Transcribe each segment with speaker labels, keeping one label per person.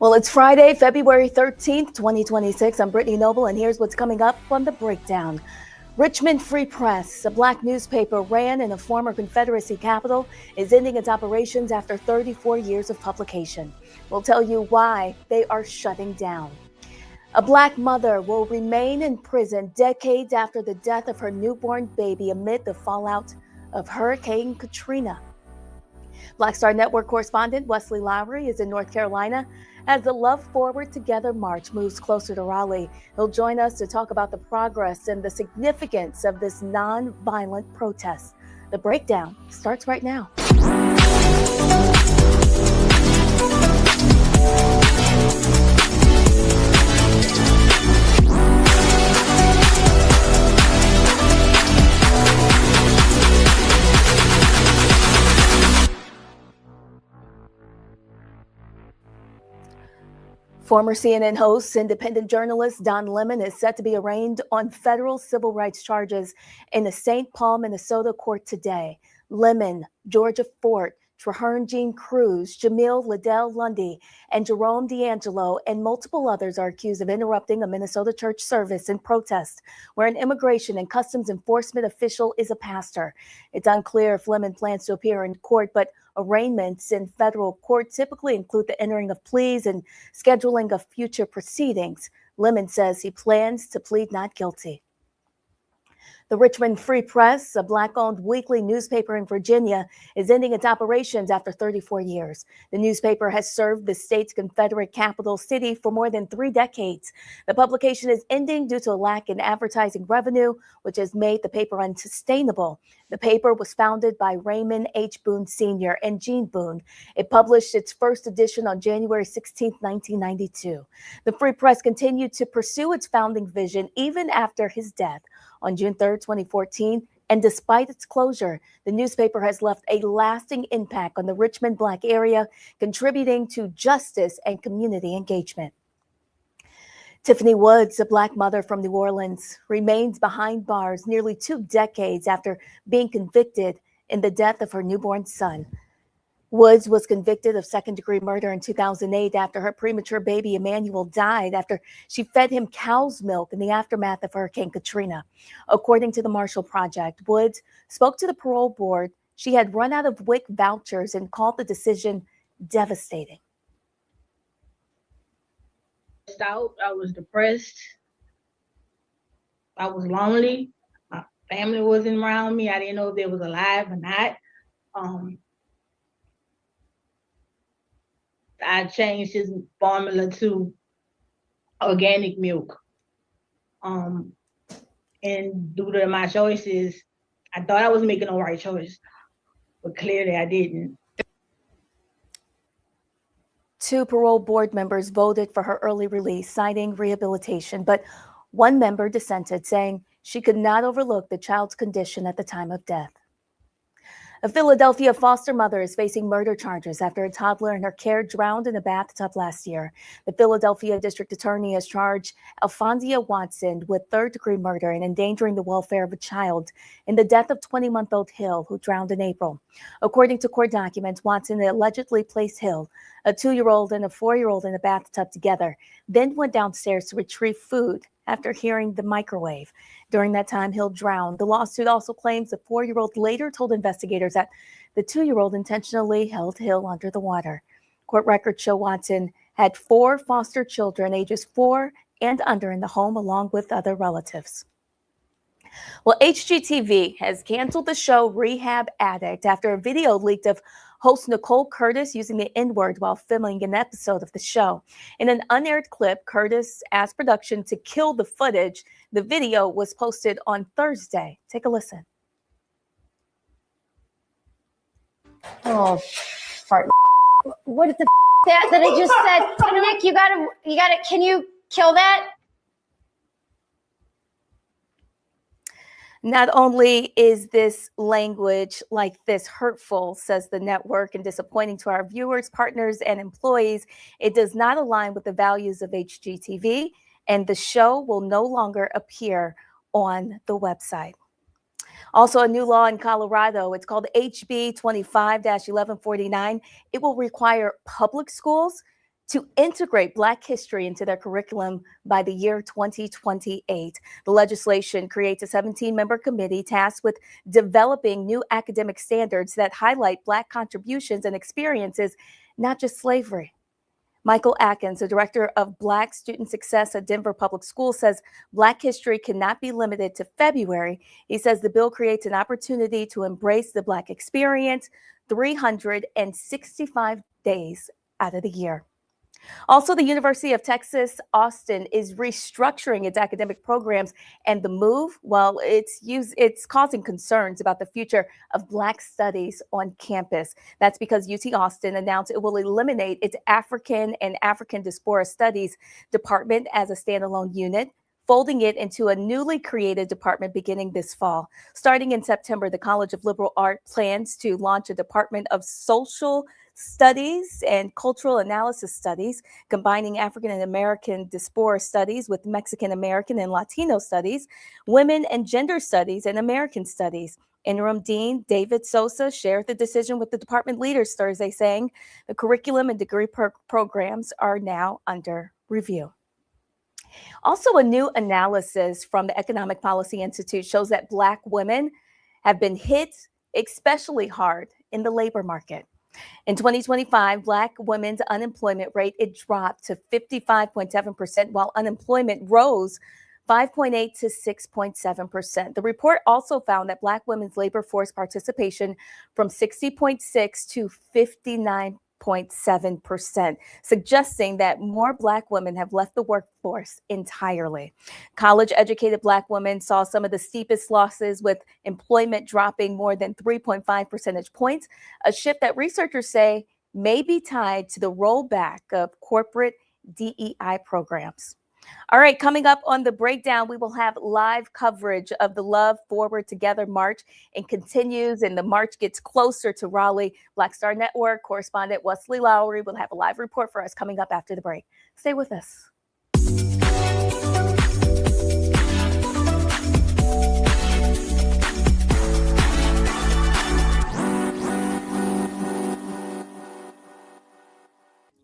Speaker 1: Well, it's Friday, February 13th, 2026. I'm Brittany Noble, and here's what's coming up on The Breakdown. Richmond Free Press, a black newspaper ran in a former Confederacy capital, is ending its operations after 34 years of publication. We'll tell you why they are shutting down. A black mother will remain in prison decades after the death of her newborn baby amid the fallout of Hurricane Katrina. Black Star Network correspondent Wesley Lowery is in North Carolina as the Love Forward Together March moves closer to Raleigh. He'll join us to talk about the progress and the significance of this non-violent protest. The Breakdown starts right now. Former CNN host, independent journalist Don Lemon is set to be arraigned on federal civil rights charges in the St. Paul, Minnesota court today. Lemon, Georgia Fort, Traherne Jean Cruz, Jamil Liddell Lundy, and Jerome D'Angelo and multiple others are accused of interrupting a Minnesota church service in protest, where an immigration and customs enforcement official is a pastor. It's unclear if Lemon plans to appear in court, but arraignments in federal court typically include the entering of pleas and scheduling of future proceedings. Lemon says he plans to plead not guilty. The Richmond Free Press, a black-owned weekly newspaper in Virginia, is ending its operations after 34 years. The newspaper has served the state's Confederate capital city for more than 3 decades. The publication is ending due to a lack in advertising revenue, which has made the paper unsustainable. The paper was founded by Raymond H. Boone Sr. and Jean Boone. It published its first edition on January 16, 1992. The Free Press continued to pursue its founding vision even after his death on June 3, 2014, and despite its closure, the newspaper has left a lasting impact on the Richmond Black area, contributing to justice and community engagement. Tiffany Woods, a black mother from New Orleans, remains behind bars nearly 2 decades after being convicted in the death of her newborn son. Woods was convicted of second-degree murder in 2008 after her premature baby Emmanuel died after she fed him cow's milk in the aftermath of Hurricane Katrina. According to the Marshall Project, Woods spoke to the parole board. She had run out of WIC vouchers and called the decision devastating.
Speaker 2: I was depressed. I was lonely. My family wasn't around me. I didn't know if they was alive or not. I changed his formula to organic milk. And due to my choices, I thought I was making the right choice, but clearly I didn't.
Speaker 1: 2 parole board members voted for her early release, citing rehabilitation, but one member dissented, saying she could not overlook the child's condition at the time of death. A Philadelphia foster mother is facing murder charges after a toddler in her care drowned in a bathtub last year. The Philadelphia District Attorney has charged Alfonsia Watson with 3rd-degree murder and endangering the welfare of a child in the death of 20-month-old Hill, who drowned in April. According to court documents, Watson allegedly placed Hill, a 2-year-old and a 4-year-old, in a bathtub together, then went downstairs to retrieve food after hearing the microwave. During that time, Hill drowned. The lawsuit also claims the 4-year-old later told investigators that the 2-year-old intentionally held Hill under the water. Court records show Watson had 4 foster children, ages 4 and under, in the home, along with other relatives. Well, HGTV has canceled the show Rehab Addict after a video leaked of host Nicole Curtis using the N-word while filming an episode of the show. In an unaired clip, Curtis asked production to kill the footage. The video was posted on Thursday. Take a listen.
Speaker 3: Oh, fart. What is the that I just said? Nick, you gotta, can you kill that?
Speaker 1: Not only is this language like this hurtful, says the network, and disappointing to our viewers, partners, and employees, it does not align with the values of HGTV, and the show will no longer appear on the website. Also, a new law in Colorado, it's called HB 25-1149. It will require public schools to integrate Black history into their curriculum by the year 2028. The legislation creates a 17-member committee tasked with developing new academic standards that highlight Black contributions and experiences, not just slavery. Michael Atkins, the director of Black Student Success at Denver Public Schools, says Black history cannot be limited to February. He says the bill creates an opportunity to embrace the Black experience 365 days out of the year. Also, the University of Texas, Austin is restructuring its academic programs, and the move, well, it's causing concerns about the future of Black studies on campus. That's because UT Austin announced it will eliminate its African and African Diaspora Studies department as a standalone unit, folding it into a newly created department beginning this fall. Starting in September, the College of Liberal Arts plans to launch a Department of Social Studies and Cultural Analysis Studies, combining African and American Diaspora Studies with Mexican American and Latino Studies, Women and Gender Studies, and American Studies. Interim Dean David Sosa shared the decision with the department leaders Thursday, saying the curriculum and degree programs are now under review. Also, a new analysis from the Economic Policy Institute shows that Black women have been hit especially hard in the labor market. In 2025, Black women's unemployment rate, it dropped to 55.7%, while unemployment rose 5.8 to 6.7%. The report also found that Black women's labor force participation from 60.6 to 59.7%, suggesting that more Black women have left the workforce entirely. College-educated Black women saw some of the steepest losses, with employment dropping more than 3.5 percentage points, a shift that researchers say may be tied to the rollback of corporate DEI programs. All right, coming up on the breakdown, we will have live coverage of the Love Forward Together March, and continues, and the march gets closer to Raleigh. Black Star Network correspondent Wesley Lowery will have a live report for us coming up after the break. Stay with us.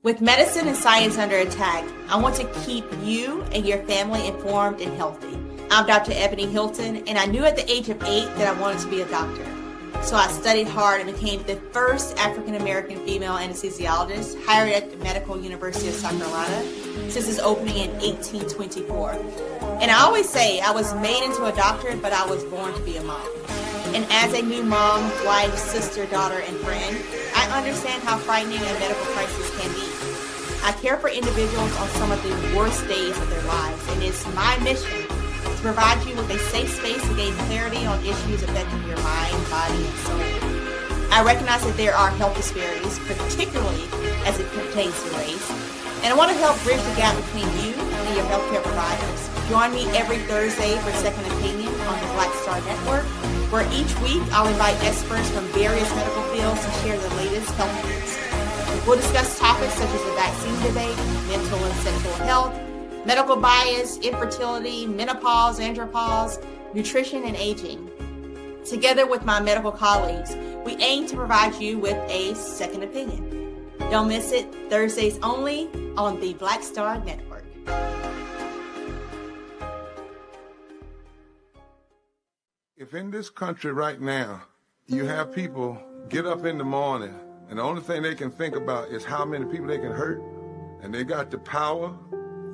Speaker 4: With medicine and science under attack, I want to keep you and your family informed and healthy. I'm Dr. Ebony Hilton, and I knew at the age of 8 that I wanted to be a doctor. So I studied hard and became the first African-American female anesthesiologist hired at the Medical University of South Carolina since its opening in 1824. And I always say I was made into a doctor, but I was born to be a mom. And as a new mom, wife, sister, daughter, and friend, I understand how frightening a medical crisis can be. I care for individuals on some of the worst days of their lives, and it's my mission to provide you with a safe space to gain clarity on issues affecting your mind, body, and soul. I recognize that there are health disparities, particularly as it pertains to race, and I want to help bridge the gap between you and your healthcare providers. Join me every Thursday for Second Opinion on the Black Star Network, where each week I'll invite experts from various medical fields to share the latest health news. We'll discuss topics such as the vaccine debate, mental and sexual health, medical bias, infertility, menopause, andropause, nutrition, and aging. Together with my medical colleagues, we aim to provide you with a second opinion. Don't miss it, Thursdays only on the Black Star Network.
Speaker 5: If in this country right now, you have people get up in the morning and the only thing they can think about is how many people they can hurt, and they got the power,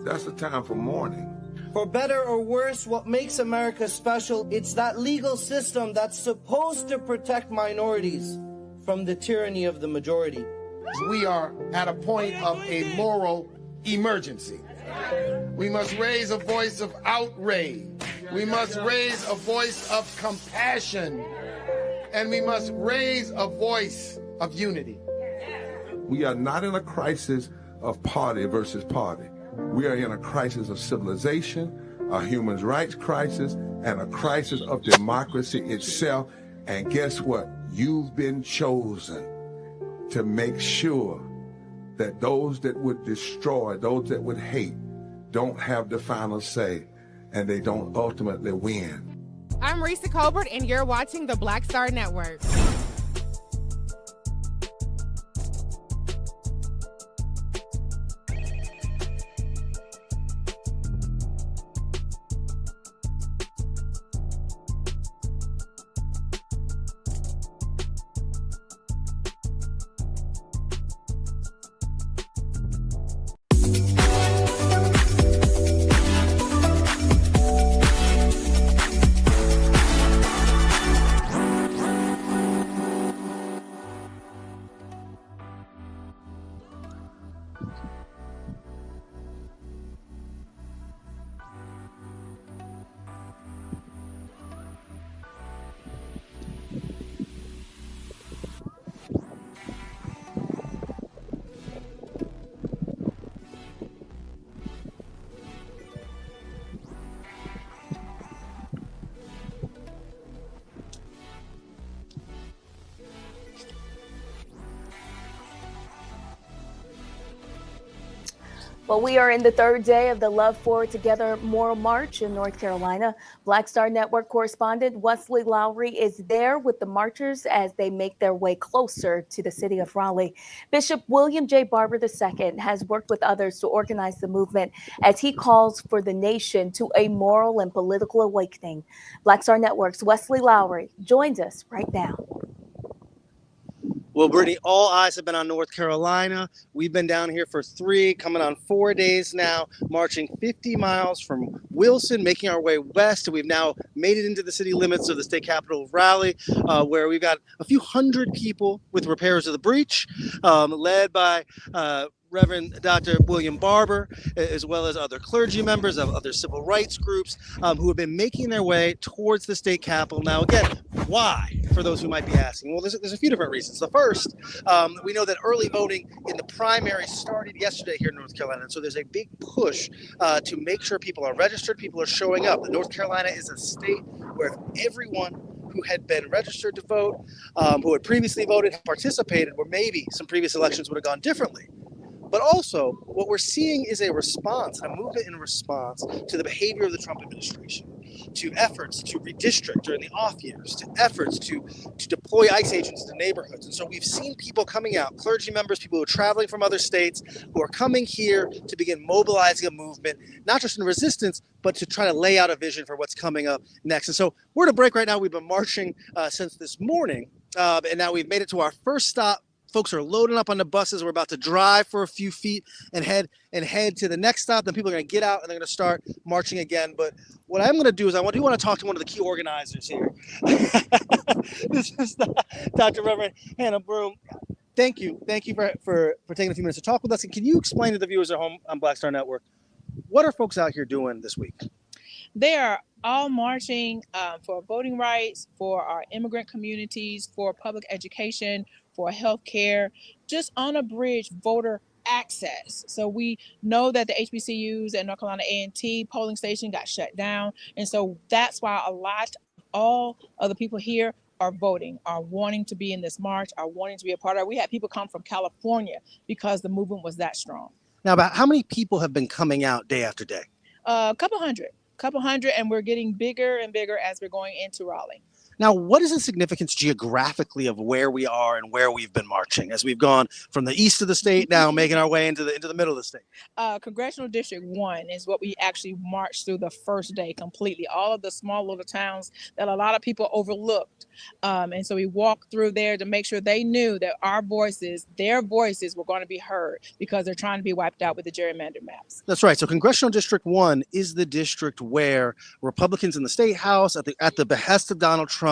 Speaker 5: that's the time for mourning.
Speaker 6: For better or worse, what makes America special, it's that legal system that's supposed to protect minorities from the tyranny of the majority.
Speaker 7: We are at a point of a moral emergency. We must raise a voice of outrage. We must raise a voice of compassion. And we must raise a voice of unity.
Speaker 5: We are not in a crisis of party versus party. We are in a crisis of civilization, a human rights crisis, and a crisis of democracy itself. And guess what? You've been chosen to make sure that those that would destroy, those that would hate, don't have the final say, and they don't ultimately win.
Speaker 8: I'm Risa Colbert, and you're watching the Black Star Network.
Speaker 1: Well, we are in the third day of the Love Forward Together Moral March in North Carolina. Black Star Network correspondent Wesley Lowery is there with the marchers as they make their way closer to the city of Raleigh. Bishop William J. Barber II has worked with others to organize the movement as he calls for the nation to a moral and political awakening. Black Star Network's Wesley Lowery joins us right now.
Speaker 9: Well, Brittany, all eyes have been on North Carolina. We've been down here for 3, coming on 4 days now, marching 50 miles from Wilson, making our way west. We've now made it into the city limits of the state capital of Raleigh, where we've got a few hundred people with Repairers of the Breach, led by Reverend Dr. William Barber, as well as other clergy members of other civil rights groups who have been making their way towards the state capitol. Now, again, why? For those who might be asking. Well, there's a few different reasons. The first, we know that early voting in the primary started yesterday here in North Carolina. And so there's a big push to make sure people are registered, people are showing up. North Carolina is a state where everyone who had been registered to vote, who had previously voted, had participated, where maybe some previous elections would have gone differently. But also, what we're seeing is a response, a movement in response to the behavior of the Trump administration, to efforts to redistrict during the off years, to efforts to deploy ICE agents to neighborhoods. And so we've seen people coming out, clergy members, people who are traveling from other states, who are coming here to begin mobilizing a movement, not just in resistance, but to try to lay out a vision for what's coming up next. And so we're at a break right now. We've been marching since this morning, and now we've made it to our first stop. Folks are loading up on the buses. We're about to drive for a few feet and head to the next stop. Then people are going to get out and they're going to start marching again. But what I'm going to do is I want to talk to one of the key organizers here. This is Dr. Reverend Hannah Broom. Thank you for taking a few minutes to talk with us. And can you explain to the viewers at home on Black Star Network, what are folks out here doing this week?
Speaker 10: They are all marching for voting rights, for our immigrant communities, for public education, for healthcare, just on a bridge voter access. So we know that the HBCUs at North Carolina A&T polling station got shut down. And so that's why all of the people here are voting, are wanting to be in this march, are wanting to be a part of it. We had people come from California because the movement was that strong.
Speaker 9: Now, about how many people have been coming out day after day?
Speaker 10: A couple hundred, and we're getting bigger and bigger as we're going into Raleigh.
Speaker 9: Now, what is the significance geographically of where we are and where we've been marching as we've gone from the east of the state now making our way into the middle of the state?
Speaker 10: Congressional District 1 is what we actually marched through the first day completely. All of the small little towns that a lot of people overlooked. And so we walked through there to make sure they knew that their voices were going to be heard because they're trying to be wiped out with the gerrymander maps.
Speaker 9: That's right. So Congressional District 1 is the district where Republicans in the state house at the behest of Donald Trump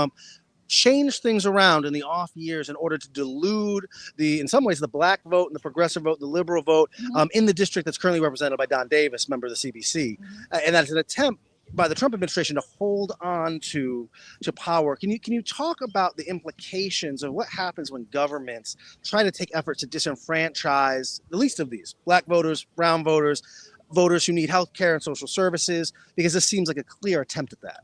Speaker 9: changed things around in the off years in order to delude in some ways, the black vote and the progressive vote, the liberal vote in the district that's currently represented by Don Davis, member of the CBC. And that's an attempt by the Trump administration to hold on to power. Can you talk about the implications of what happens when governments try to take efforts to disenfranchise the least of these, black voters, brown voters, voters who need health care and social services, because this seems like a clear attempt at that?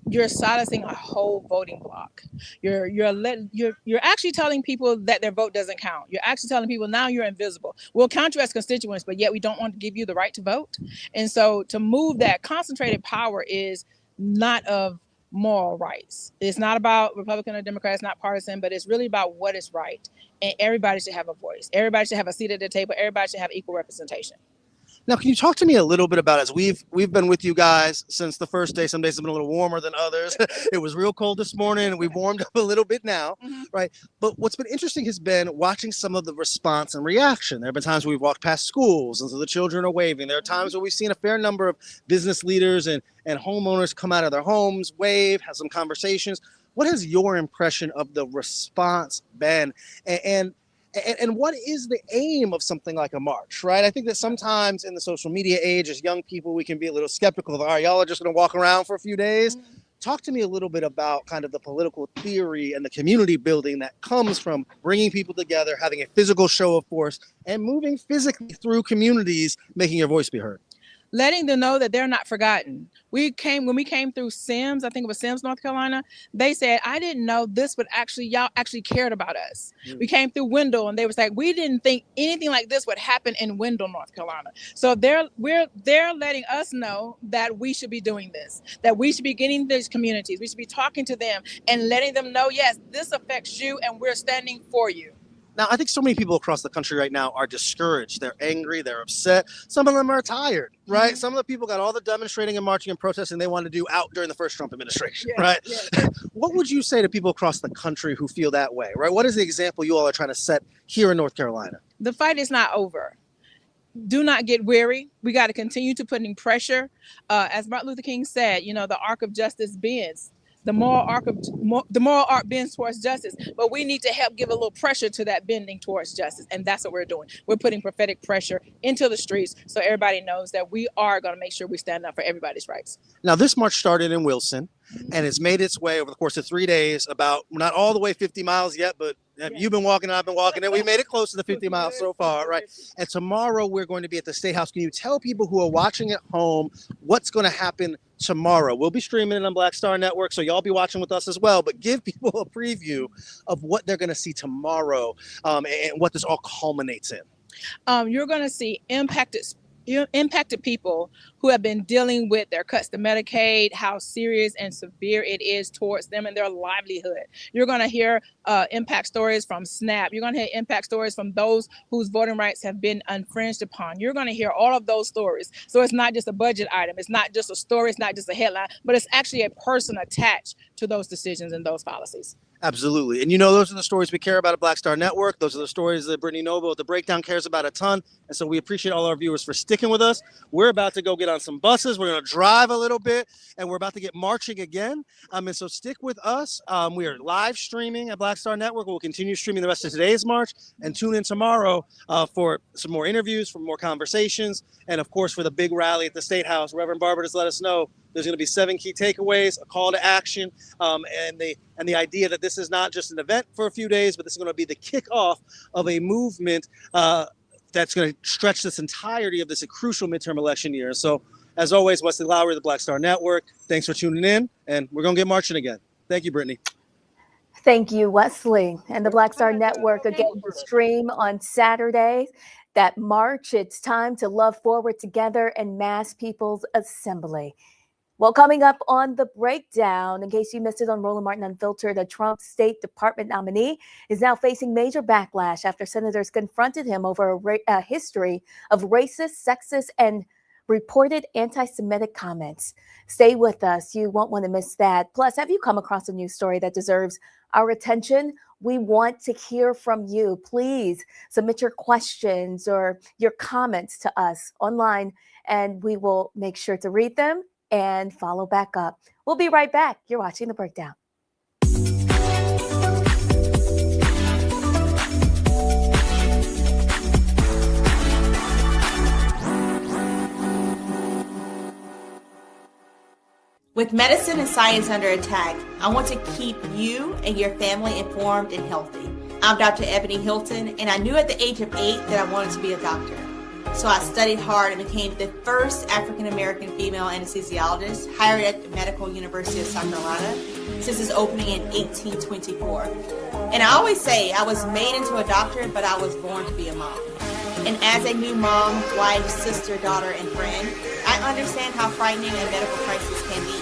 Speaker 10: You're silencing a whole voting block. You're actually telling people that their vote doesn't count. You're actually telling people now you're invisible. We'll count you as constituents, but yet we don't want to give you the right to vote. And so to move that concentrated power is not of moral rights. It's not about Republican or Democrat, it's not partisan, but it's really about what is right. And everybody should have a voice. Everybody should have a seat at the table. Everybody should have equal representation.
Speaker 9: Now, can you talk to me a little bit about, as we've been with you guys since the first day? Some days have been a little warmer than others. It was real cold this morning, and we've warmed up a little bit now, right? But what's been interesting has been watching some of the response and reaction. There have been times where we've walked past schools, and so the children are waving. There are times where we've seen a fair number of business leaders and homeowners come out of their homes, wave, have some conversations. What has your impression of the response been? And what is the aim of something like a march, right? I think that sometimes in the social media age, as young people, we can be a little skeptical of, all right, y'all are just going to walk around for a few days. Talk to me a little bit about kind of the political theory and the community building that comes from bringing people together, having a physical show of force, and moving physically through communities, making your voice be heard.
Speaker 10: letting them know that they're not forgotten. When we came through Sims, I think it was Sims, North Carolina, they said, I didn't know this would y'all actually cared about us. We came through Wendell and they was like, we didn't think anything like this would happen in Wendell, North Carolina. So they're letting us know that we should be doing this, that we should be getting these communities. We should be talking to them and letting them know, yes, this affects you and we're standing for you.
Speaker 9: Now, I think so many people across the country right now are discouraged. They're angry. They're upset. Some of them are tired, right? Some of the people got all the demonstrating and marching and protesting they wanted to do out during the first Trump administration, right? What would you say to people across the country who feel that way, right? What is the example you all are trying to set here in North Carolina?
Speaker 10: The fight is not over. Do not get weary. We got to continue to put in pressure. As Martin Luther King said, the arc of justice bends. The moral arc bends towards justice, but we need to help give a little pressure to that bending towards justice, and that's what we're doing. We're putting prophetic pressure into the streets so everybody knows that we are going to make sure we stand up for everybody's rights.
Speaker 9: Now, this march started in Wilson, and it's made its way over the course of 3 days, about not all the way 50 miles yet, but you've been walking, I've been walking, and we made it close to the 50 miles so far, right? And tomorrow we're going to be at the State House. Can you tell people who are watching at home what's going to happen tomorrow? We'll be streaming it on Black Star Network, so y'all be watching with us as well, but give people a preview of what they're going to see tomorrow and what this all culminates in.
Speaker 10: You're going to see impacted people who have been dealing with their cuts to Medicaid, how serious and severe it is towards them and their livelihood. You're going to hear impact stories from SNAP. You're going to hear impact stories from those whose voting rights have been infringed upon. You're going to hear all of those stories. So it's not just a budget item. It's not just a story. It's not just a headline, but it's actually a person attached to those decisions and those policies.
Speaker 9: Absolutely. And those are the stories we care about at Black Star Network. Those are the stories that Brittany Noble at The Breakdown cares about a ton. And so we appreciate all our viewers for sticking with us. We're about to go get on some buses. We're going to drive a little bit, and we're about to get marching again. And so stick with us. We are live streaming at Black Star Network. We'll continue streaming the rest of today's march, and tune in tomorrow for some more interviews, for more conversations, and of course for the big rally at the State House. Reverend Barber just let us know there's going to be 7 key takeaways, a call to action, and the idea that this is not just an event for a few days, but this is going to be the kickoff of a movement that's going to stretch this entirety of this crucial midterm election year. So, as always, Wesley Lowery, the Black Star Network. Thanks for tuning in, and we're going to get marching again. Thank you, Brittany.
Speaker 1: Thank you, Wesley. And the Black Star Network, again, will stream on Saturday. That march, it's time to love forward together and mass people's assembly. Well, coming up on The Breakdown, in case you missed it on Roland Martin Unfiltered, a Trump State Department nominee is now facing major backlash after senators confronted him over a history of racist, sexist, and reported anti-Semitic comments. Stay with us. You won't want to miss that. Plus, have you come across a news story that deserves our attention? We want to hear from you. Please submit your questions or your comments to us online, and we will make sure to read them and follow back up. We'll be right back. You're watching The Breakdown.
Speaker 4: With medicine and science under attack, I want to keep you and your family informed and healthy. I'm Dr. Ebony Hilton, and I knew at the age of 8 that I wanted to be a doctor. So I studied hard and became the first African-American female anesthesiologist hired at the Medical University of South Carolina since its opening in 1824. And I always say I was made into a doctor, but I was born to be a mom. And as a new mom, wife, sister, daughter, and friend, I understand how frightening a medical crisis can be.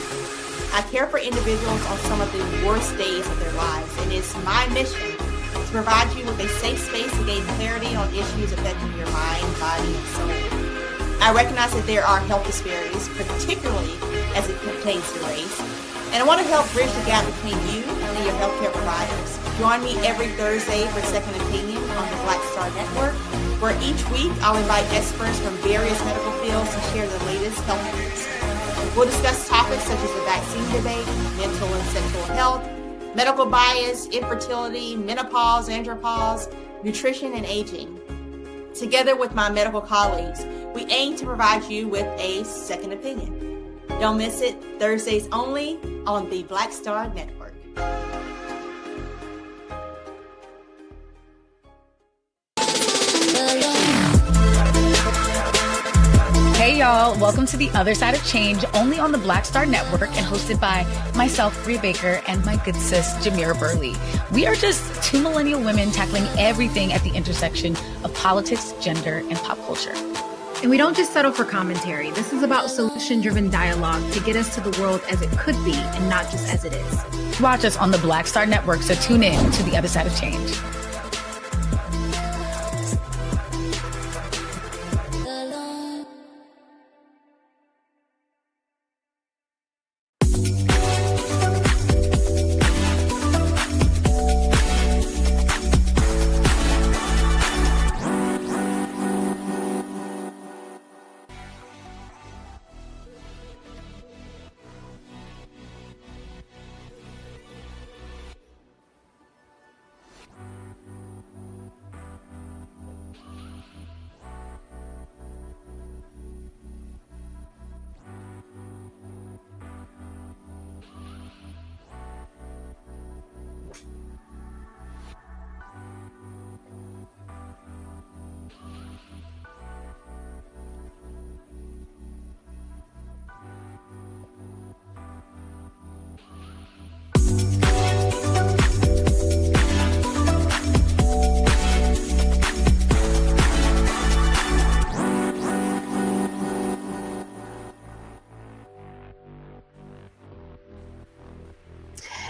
Speaker 4: I care for individuals on some of the worst days of their lives, and it's my mission to provide you with a safe space to gain clarity on issues affecting your mind, body, and soul. I recognize that there are health disparities, particularly as it pertains to race, and I want to help bridge the gap between you and your healthcare providers. Join me every Thursday for Second Opinion on the Black Star Network, where each week I'll invite experts from various medical fields to share the latest health news. We'll discuss topics such as the vaccine debate, mental and sexual health, medical bias, infertility, menopause, andropause, nutrition, and aging. Together with my medical colleagues, we aim to provide you with a second opinion. Don't miss it, Thursdays only on the Black Star Network.
Speaker 11: Hey Hey y'all, welcome to The Other Side of Change, only on the Black Star Network and hosted by myself, Bria Baker, and my good sis, Jamira Burley. We are just two millennial women tackling everything at the intersection of politics, gender, and pop culture.
Speaker 12: And we don't just settle for commentary. This is about solution-driven dialogue to get us to the world as it could be and not just as it is.
Speaker 11: Watch us on the Black Star Network, so tune in to The Other Side of Change.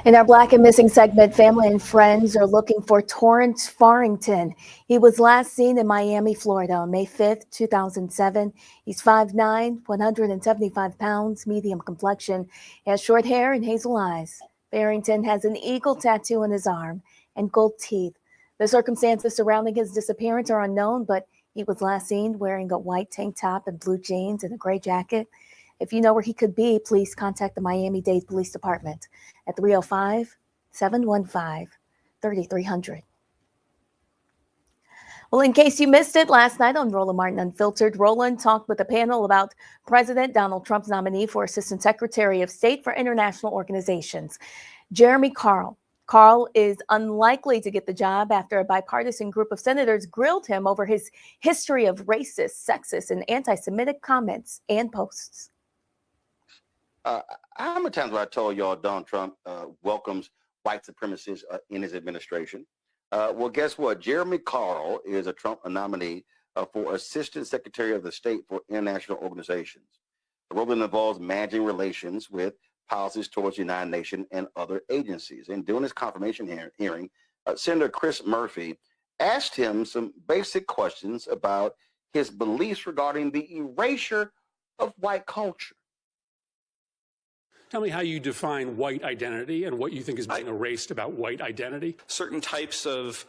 Speaker 1: In our Black and Missing segment, family and friends are looking for Torrance Farrington. He was last seen in Miami, Florida on May 5th, 2007. He's 5'9", 175 pounds, medium complexion. He has short hair and hazel eyes. Farrington has an eagle tattoo on his arm and gold teeth. The circumstances surrounding his disappearance are unknown, but he was last seen wearing a white tank top and blue jeans and a gray jacket. If you know where he could be, please contact the Miami-Dade Police Department at 305-715-3300. Well, in case you missed it, last night on Roland Martin Unfiltered, Roland talked with a panel about President Donald Trump's nominee for Assistant Secretary of State for International Organizations, Jeremy Carl. Carl is unlikely to get the job after a bipartisan group of senators grilled him over his history of racist, sexist, and anti-Semitic comments and posts.
Speaker 13: How many times have I told y'all Donald Trump welcomes white supremacists in his administration? Well, guess what? Jeremy Carl is a Trump nominee for Assistant Secretary of the State for International Organizations. The role involves managing relations with policies towards the United Nations and other agencies. And during his confirmation hearing, Senator Chris Murphy asked him some basic questions about his beliefs regarding the erasure of white culture.
Speaker 14: Tell me how you define white identity and what you think is being erased about white identity.
Speaker 15: Certain types of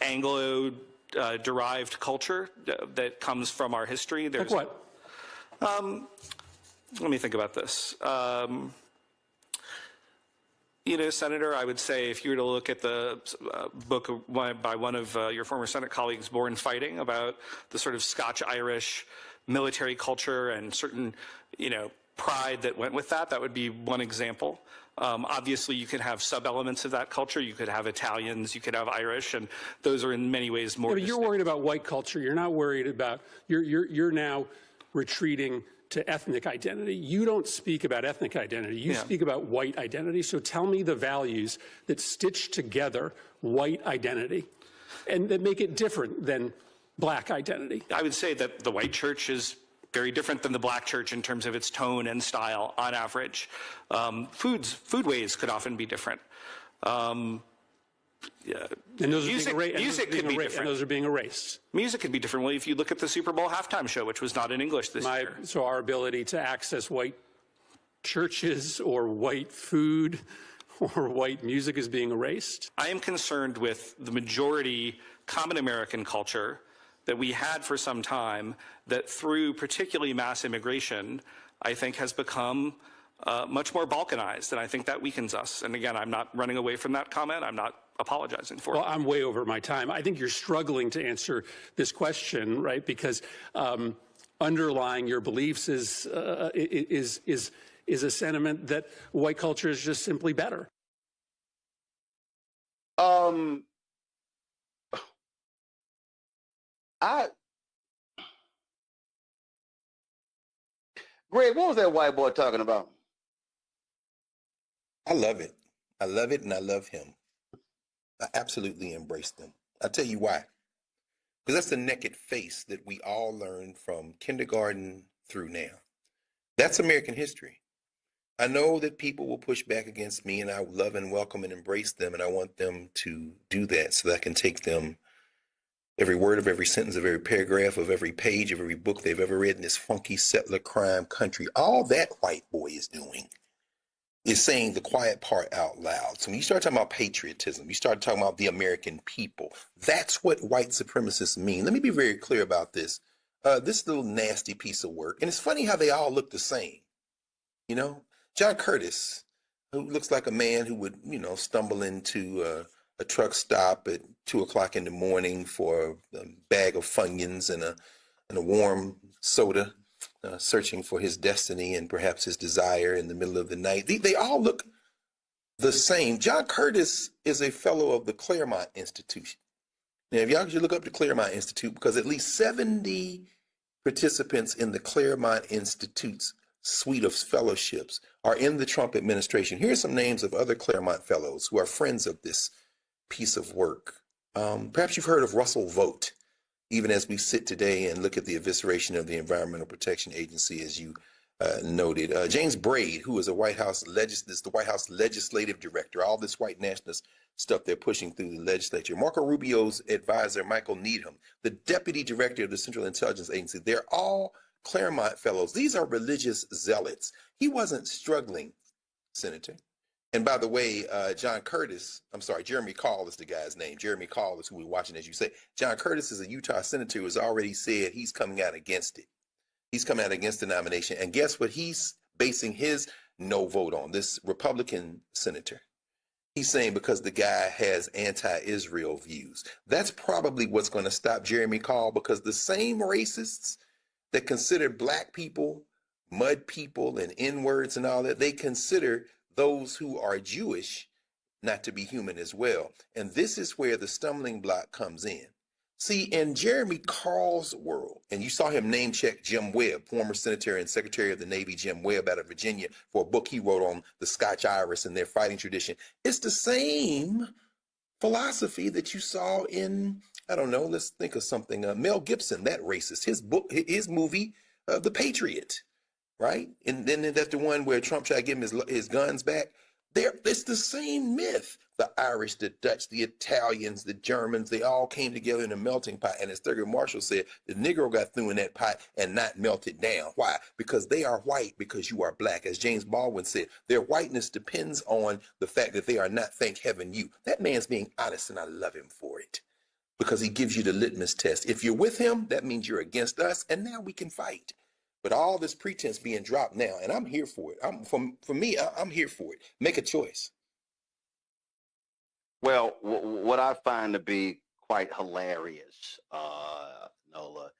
Speaker 15: Anglo-derived culture that comes from our history.
Speaker 14: Like what?
Speaker 15: Let me think about this. Senator, I would say if you were to look at the book by one of your former Senate colleagues, Born Fighting, about the sort of Scotch-Irish military culture and certain, pride that went with that, that would be one example. Obviously, you could have sub-elements of that culture. You could have Italians, you could have Irish, and those are in many ways more.
Speaker 14: Yeah, but you're worried about white culture. You're not worried about, you're now retreating to ethnic identity. You don't speak about ethnic identity. You speak about white identity. So tell me the values that stitch together white identity and that make it different than black identity.
Speaker 15: I would say that the white church is very different than the black church in terms of its tone and style on average. Foodways could often be different.
Speaker 14: And those
Speaker 15: music could be different.
Speaker 14: And those are being erased.
Speaker 15: Music could be different. Well, if you look at the Super Bowl halftime show, which was not in English this year.
Speaker 14: So our ability to access white churches or white food or white music is being erased?
Speaker 15: I am concerned with the majority common American culture that we had for some time that through particularly mass immigration, I think has become much more balkanized, and I think that weakens us. And again, I'm not running away from that comment. I'm not apologizing for it.
Speaker 14: Well, I'm way over my time. I think you're struggling to answer this question, right? Because underlying your beliefs is a sentiment that white culture is just simply better.
Speaker 13: Greg, what was that white boy talking about?
Speaker 16: I love it. I love it, and I love him. I absolutely embrace them. I'll tell you why. Because that's the naked face that we all learned from kindergarten through now. That's American history. I know that people will push back against me, and I love and welcome and embrace them, and I want them to do that so that I can take them, every word of every sentence of every paragraph of every page of every book they've ever read in this funky settler crime country. All that white boy is doing is saying the quiet part out loud. So when you start talking about patriotism, you start talking about the American people, that's what white supremacists mean. Let me be very clear about this. This little nasty piece of work, and it's funny how they all look the same. You know, John Curtis, who looks like a man who would, stumble into a truck stop at 2 o'clock in the morning for a bag of Funyuns and a warm soda, searching for his destiny and perhaps his desire in the middle of the night. They all look the same. John Curtis is a fellow of the Claremont Institution. Now, if y'all should look up the Claremont Institute, because at least 70 participants in the Claremont Institute's suite of fellowships are in the Trump administration. Here are some names of other Claremont fellows who are friends of this piece of work. Perhaps you've heard of Russell Vogt, even as we sit today and look at the evisceration of the Environmental Protection Agency, as you noted. James Braid, who is the White House legislative director, all this white nationalist stuff they're pushing through the legislature. Marco Rubio's advisor, Michael Needham, the deputy director of the Central Intelligence Agency. They're all Claremont fellows. These are religious zealots. He wasn't struggling, Senator. And by the way, Jeremy Call is the guy's name. Jeremy Call is who we're watching, as you say. John Curtis is a Utah senator who has already said he's coming out against it. He's coming out against the nomination. And guess what he's basing his no vote on? This Republican senator. He's saying because the guy has anti-Israel views. That's probably what's going to stop Jeremy Call, because the same racists that consider black people, mud people, and N-words and all that, they consider those who are Jewish not to be human as well. And this is where the stumbling block comes in. See, in Jeremy Carl's world, and you saw him name check Jim Webb, former Senator and Secretary of the Navy Jim Webb out of Virginia, for a book he wrote on the Scotch-Irish and their fighting tradition. It's the same philosophy that you saw in, I don't know, let's think of something, Mel Gibson, that racist, his movie, The Patriot, right? And then that's the one where Trump tried to give him his guns back. It's the same myth. The Irish, the Dutch, the Italians, the Germans, they all came together in a melting pot. And as Thurgood Marshall said, the Negro got through in that pot and not melted down. Why? Because they are white, because you are black. As James Baldwin said, their whiteness depends on the fact that they are not, thank heaven, you. That man's being honest, and I love him for it, because he gives you the litmus test. If you're with him, that means you're against us, and now we can fight. But all this pretense being dropped now, and I'm here for it. I'm here for it. Make a choice.
Speaker 13: Well, what I find to be quite hilarious, Nola,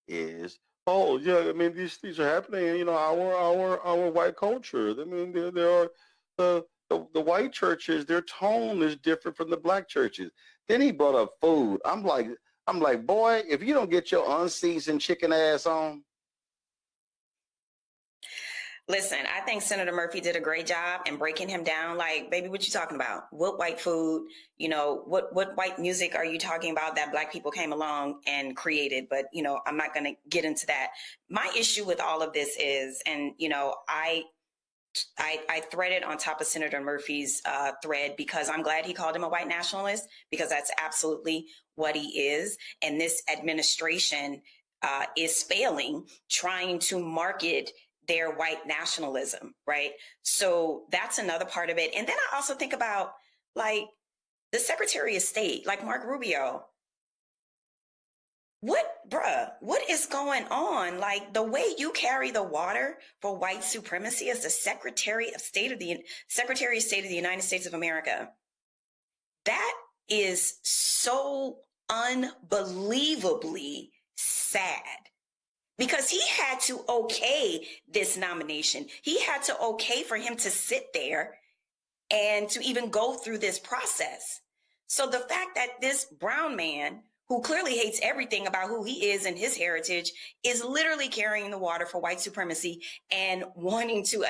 Speaker 13: is, oh yeah, I mean these are happening. You know, our white culture. I mean, there are the white churches. Their tone is different from the black churches. Then he brought up food. I'm like, boy, if you don't get your unseasoned chicken ass on.
Speaker 17: Listen, I think Senator Murphy did a great job in breaking him down. Like, baby, what you talking about? What white food? You know, what white music are you talking about that black people came along and created? But, you know, I'm not going to get into that. My issue with all of this is, and, you know, I threaded on top of Senator Murphy's thread because I'm glad he called him a white nationalist, because that's absolutely what he is. And this administration is failing trying to market their white nationalism, right? So that's another part of it. And then I also think about, like, the Secretary of State, like Mark Rubio. What is going on? Like, the way you carry the water for white supremacy as the Secretary of State of the United States of America, that is so unbelievably sad. Because he had to okay this nomination. He had to okay for him to sit there and to even go through this process. So the fact that this brown man who clearly hates everything about who he is and his heritage, is literally carrying the water for white supremacy and wanting to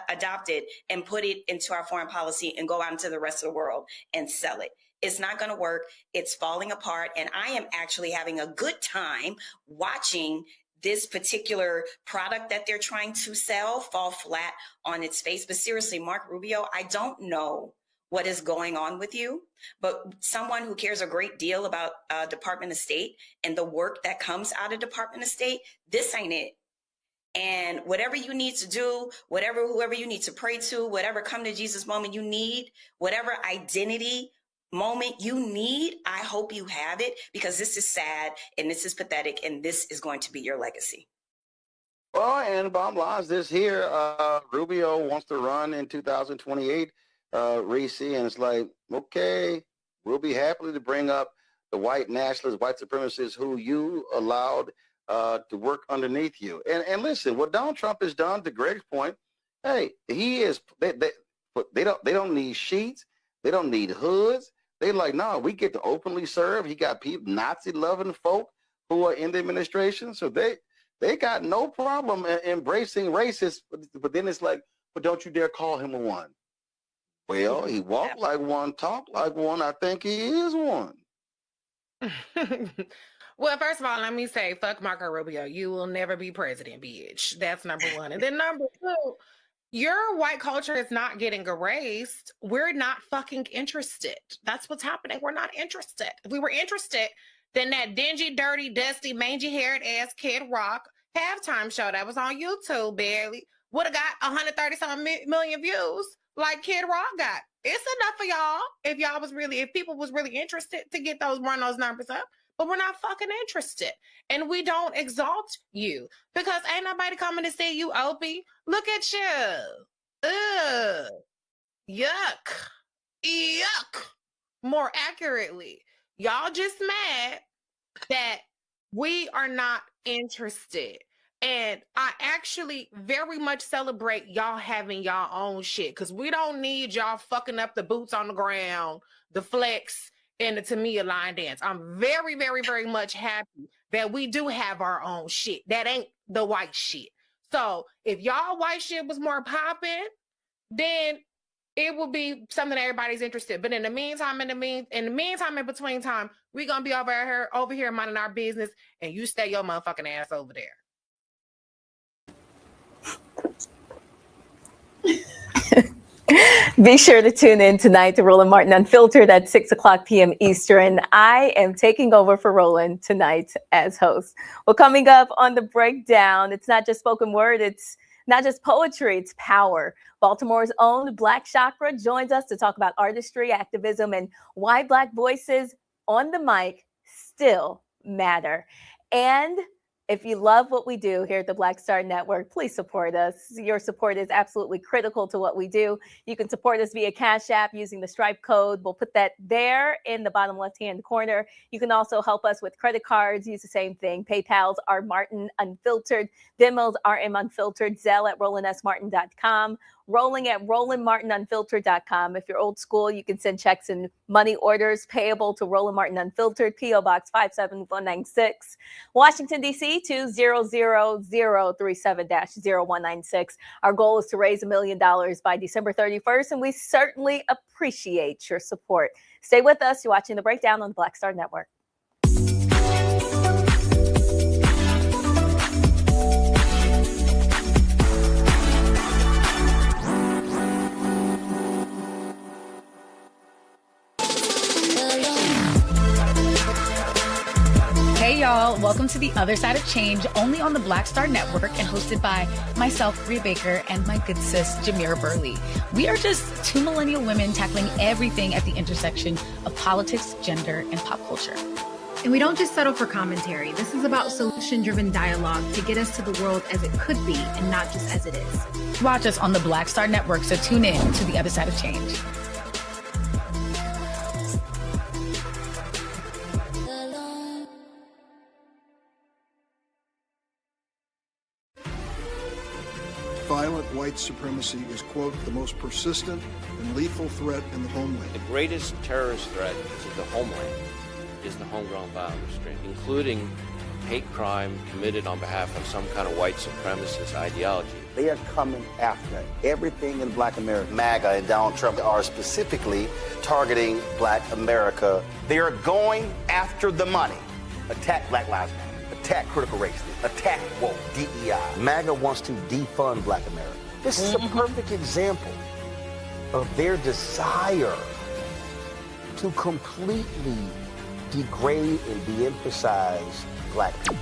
Speaker 17: adopt it and put it into our foreign policy and go out into the rest of the world and sell it. It's not going to work. It's falling apart. And I am actually having a good time watching this particular product that they're trying to sell fall flat on its face. But seriously, Mark Rubio, I don't know what is going on with you, but someone who cares a great deal about Department of State and the work that comes out of Department of State, this ain't it. And whatever you need to do, whoever you need to pray to, whatever come to Jesus moment you need, whatever identity moment you need, I hope you have it, because this is sad and this is pathetic and this is going to be your legacy.
Speaker 13: Well, and bottom line is this here, Rubio wants to run in 2028, Reese, and it's like, okay, we'll be happy to bring up the white nationalists, white supremacists who you allowed to work underneath you. And listen, what Donald Trump has done, to Greg's point, hey, he is, they don't need sheets, they don't need hoods. They like, no, we get to openly serve. He got people, Nazi-loving folk who are in the administration. So they got no problem embracing racists. But then it's like, but don't you dare call him a one. Well, he walked like one, talked like one. I think he is one.
Speaker 18: Well, first of all, let me say, fuck Marco Rubio. You will never be president, bitch. That's number one. And then number two, your white culture is not getting erased. We're not fucking interested. That's what's happening. We're not interested. If we were interested, then that dingy, dirty, dusty, mangy-haired ass Kid Rock halftime show that was on YouTube barely would have got 130-something million views like Kid Rock got. It's enough for y'all if people was really interested to run those numbers up. But we're not fucking interested. And we don't exalt you because ain't nobody coming to see you, Opie. Look at you. Ugh. Yuck. Yuck. More accurately, y'all just mad that we are not interested. And I actually very much celebrate y'all having y'all own shit because we don't need y'all fucking up the boots on the ground, the flex, and the Tamia line dance. I'm very, very, very much happy that we do have our own shit. That ain't the white shit. So if y'all white shit was more popping, then it will be something that everybody's interested. But in the meantime, in between time, we're gonna be over here minding our business, and you stay your motherfucking ass over there.
Speaker 1: Be sure to tune in tonight to Roland Martin Unfiltered at 6:00 p.m. Eastern. I am taking over for Roland tonight as host. Well, coming up on the breakdown, it's not just spoken word, it's not just poetry, it's power. Baltimore's own Black Chakra joins us to talk about artistry, activism, and why Black voices on the mic still matter. And if you love what we do here at the Black Star Network, please support us. Your support is absolutely critical to what we do. You can support us via Cash App using the Stripe code. We'll put that there in the bottom left-hand corner. You can also help us with credit cards. Use the same thing. PayPal's R Martin Unfiltered. Venmo's RM Unfiltered. Zelle at RolandSMartin.com. Rolling at RolandMartinUnfiltered.com. If you're old school, you can send checks and money orders payable to Roland Martin Unfiltered, P.O. Box 57196, Washington, D.C. 20037-0196. Our goal is to raise $1 million by December 31st, and we certainly appreciate your support. Stay with us. You're watching The Breakdown on the Black Star Network.
Speaker 11: Hey y'all, welcome to The Other Side of Change, only on the Black Star Network and hosted by myself, Rhea Baker, and my good sis, Jamira Burley. We are just two millennial women tackling everything at the intersection of politics, gender, and pop culture.
Speaker 12: And we don't just settle for commentary. This is about solution-driven dialogue to get us to the world as it could be and not just as it is.
Speaker 11: Watch us on the Black Star Network, so tune in to The Other Side of Change.
Speaker 19: Violent white supremacy is, quote, the most persistent and lethal threat in the homeland.
Speaker 20: The greatest terrorist threat to the homeland is the homegrown violence string, including hate crime committed on behalf of some kind of white supremacist ideology.
Speaker 13: They are coming after everything in Black America. MAGA and Donald Trump are specifically targeting Black America. They are going after the money. Attack Black Lives Matter. Attack critical race theory. Attack woke, DEI. MAGA wants to defund Black America. This is a perfect example of their desire to completely degrade and de-emphasize Black people.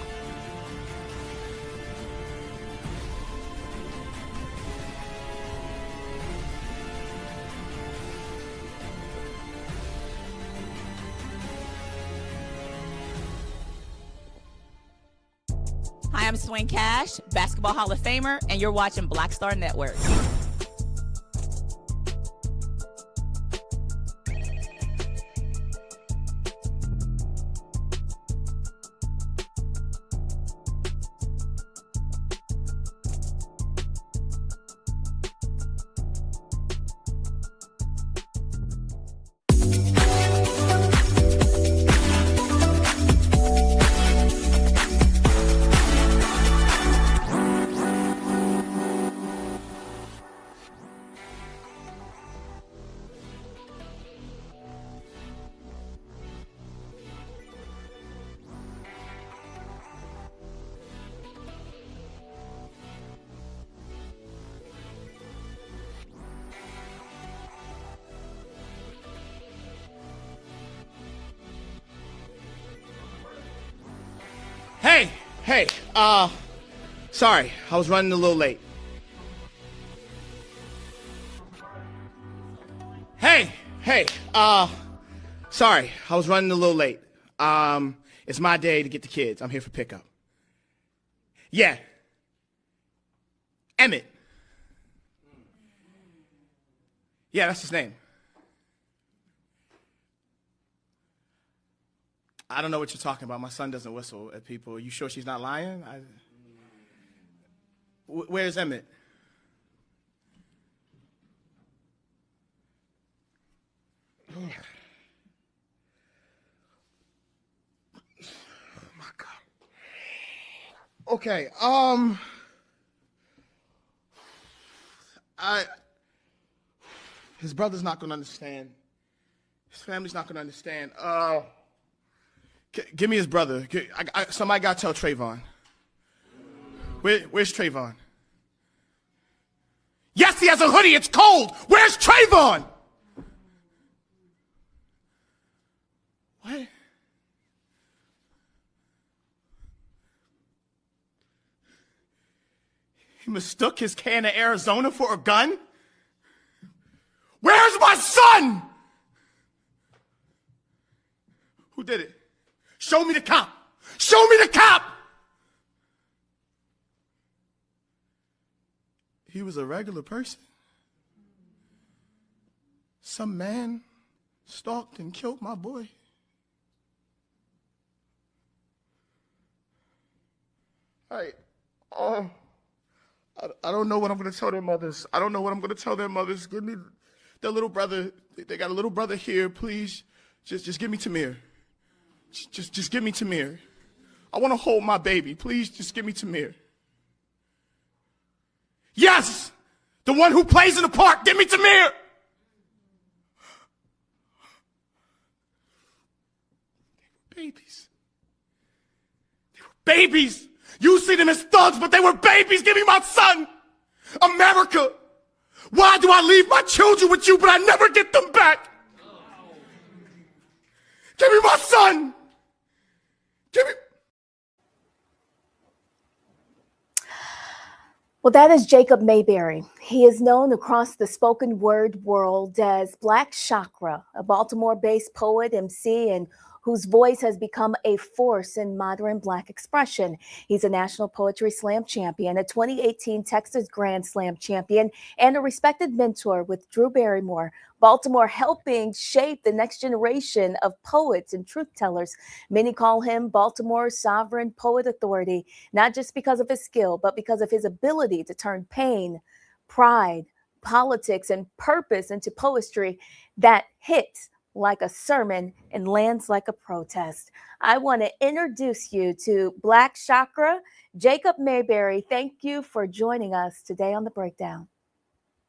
Speaker 21: Hi, I'm Swing Cash, Basketball Hall of Famer, and you're watching Black Star Network.
Speaker 6: Hey, sorry, I was running a little late. Hey, sorry, I was running a little late. It's my day to get the kids. I'm here for pickup. Yeah. Emmett. Yeah, that's his name. I don't know what you're talking about. My son doesn't whistle at people. Are you sure she's not lying? Where's Emmett? Oh my God. Okay, his brother's not gonna understand. His family's not gonna understand. Give me his brother. Somebody gotta tell Trayvon. Where's Trayvon? Yes, he has a hoodie. It's cold. Where's Trayvon? What? He mistook his can of Arizona for a gun? Where's my son? Who did it? Show me the cop. Show me the cop. He was a regular person. Some man stalked and killed my boy. I don't know what I'm going to tell their mothers. I don't know what I'm going to tell their mothers. Give me their little brother. They got a little brother here. Please, just give me Tamir. Just give me Tamir. I want to hold my baby. Please, just give me Tamir. Yes! The one who plays in the park. Give me Tamir! They were babies. They were babies! You see them as thugs, but they were babies! Give me my son! America! Why do I leave my children with you, but I never get them back? Give me my son! Give me...
Speaker 1: Well, that is Jacob Mayberry. He is known across the spoken word world as Black Chakra, a Baltimore-based poet, MC, and whose voice has become a force in modern Black expression. He's a National Poetry Slam champion, a 2018 Texas Grand Slam champion, and a respected mentor with Drew Barrymore. Baltimore helping shape the next generation of poets and truth tellers. Many call him Baltimore's sovereign poet authority, not just because of his skill, but because of his ability to turn pain, pride, politics, and purpose into poetry that hits like a sermon and lands like a protest. I want to introduce you to Black Chakra. Jacob Mayberry, thank you for joining us today on The Breakdown.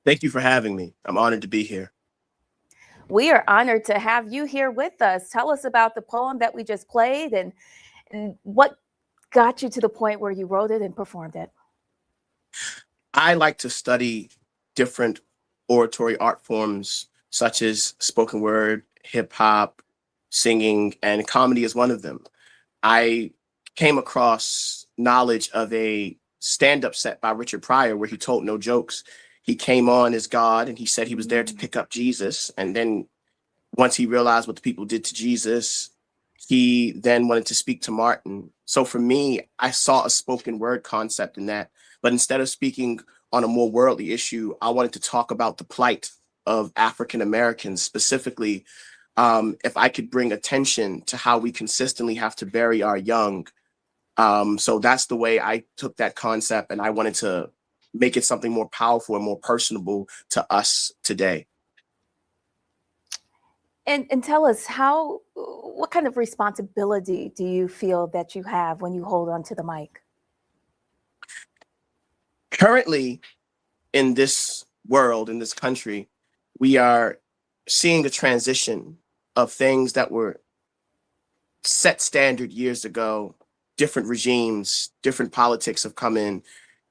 Speaker 2: Thank you for having me. I'm honored to be here.
Speaker 1: We are honored to have you here with us. Tell us about the poem that we just played and what got you to the point where you wrote it and performed it.
Speaker 2: I like to study different oratory art forms, such as spoken word, hip hop, singing, and comedy is one of them. I came across knowledge of a stand-up set by Richard Pryor where he told no jokes. He came on as God and he said he was there to pick up Jesus. And then once he realized what the people did to Jesus, he then wanted to speak to Martin. So for me, I saw a spoken word concept in that. But instead of speaking on a more worldly issue, I wanted to talk about the plight of African Americans, specifically if I could bring attention to how we consistently have to bury our young. So that's the way I took that concept, and I wanted to make it something more powerful and more personable to us today.
Speaker 1: And tell us what kind of responsibility do you feel that you have when you hold onto the mic?
Speaker 2: Currently, in this world, in this country, we are seeing a transition of things that were set standard years ago. Different regimes, different politics have come in,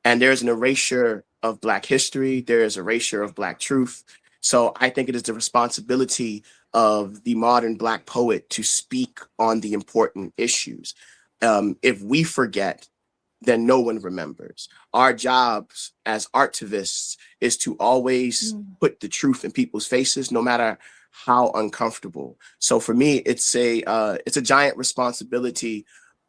Speaker 2: and there's an erasure of Black history. There is erasure of Black truth. So I think it is the responsibility of the modern Black poet to speak on the important issues. If we forget, then no one remembers. Our jobs as artivists is to always put the truth in people's faces, no matter how uncomfortable. So for me, it's a giant responsibility,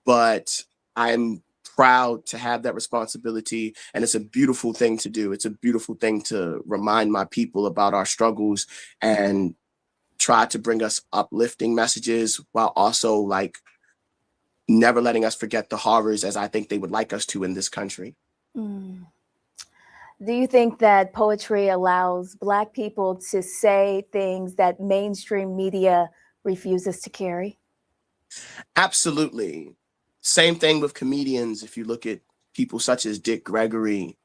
Speaker 2: but I'm proud to have that responsibility, and it's a beautiful thing to do. It's a beautiful thing to remind my people about our struggles and try to bring us uplifting messages while also like never letting us forget the horrors as I think they would like us to in this country.
Speaker 1: Do you think that poetry allows Black people to say things that mainstream media refuses to carry?
Speaker 2: Absolutely. Same thing with comedians. If you look at people such as Dick Gregory,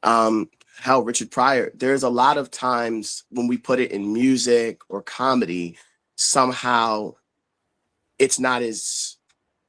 Speaker 2: Richard Pryor, there's a lot of times when we put it in music or comedy, somehow it's not as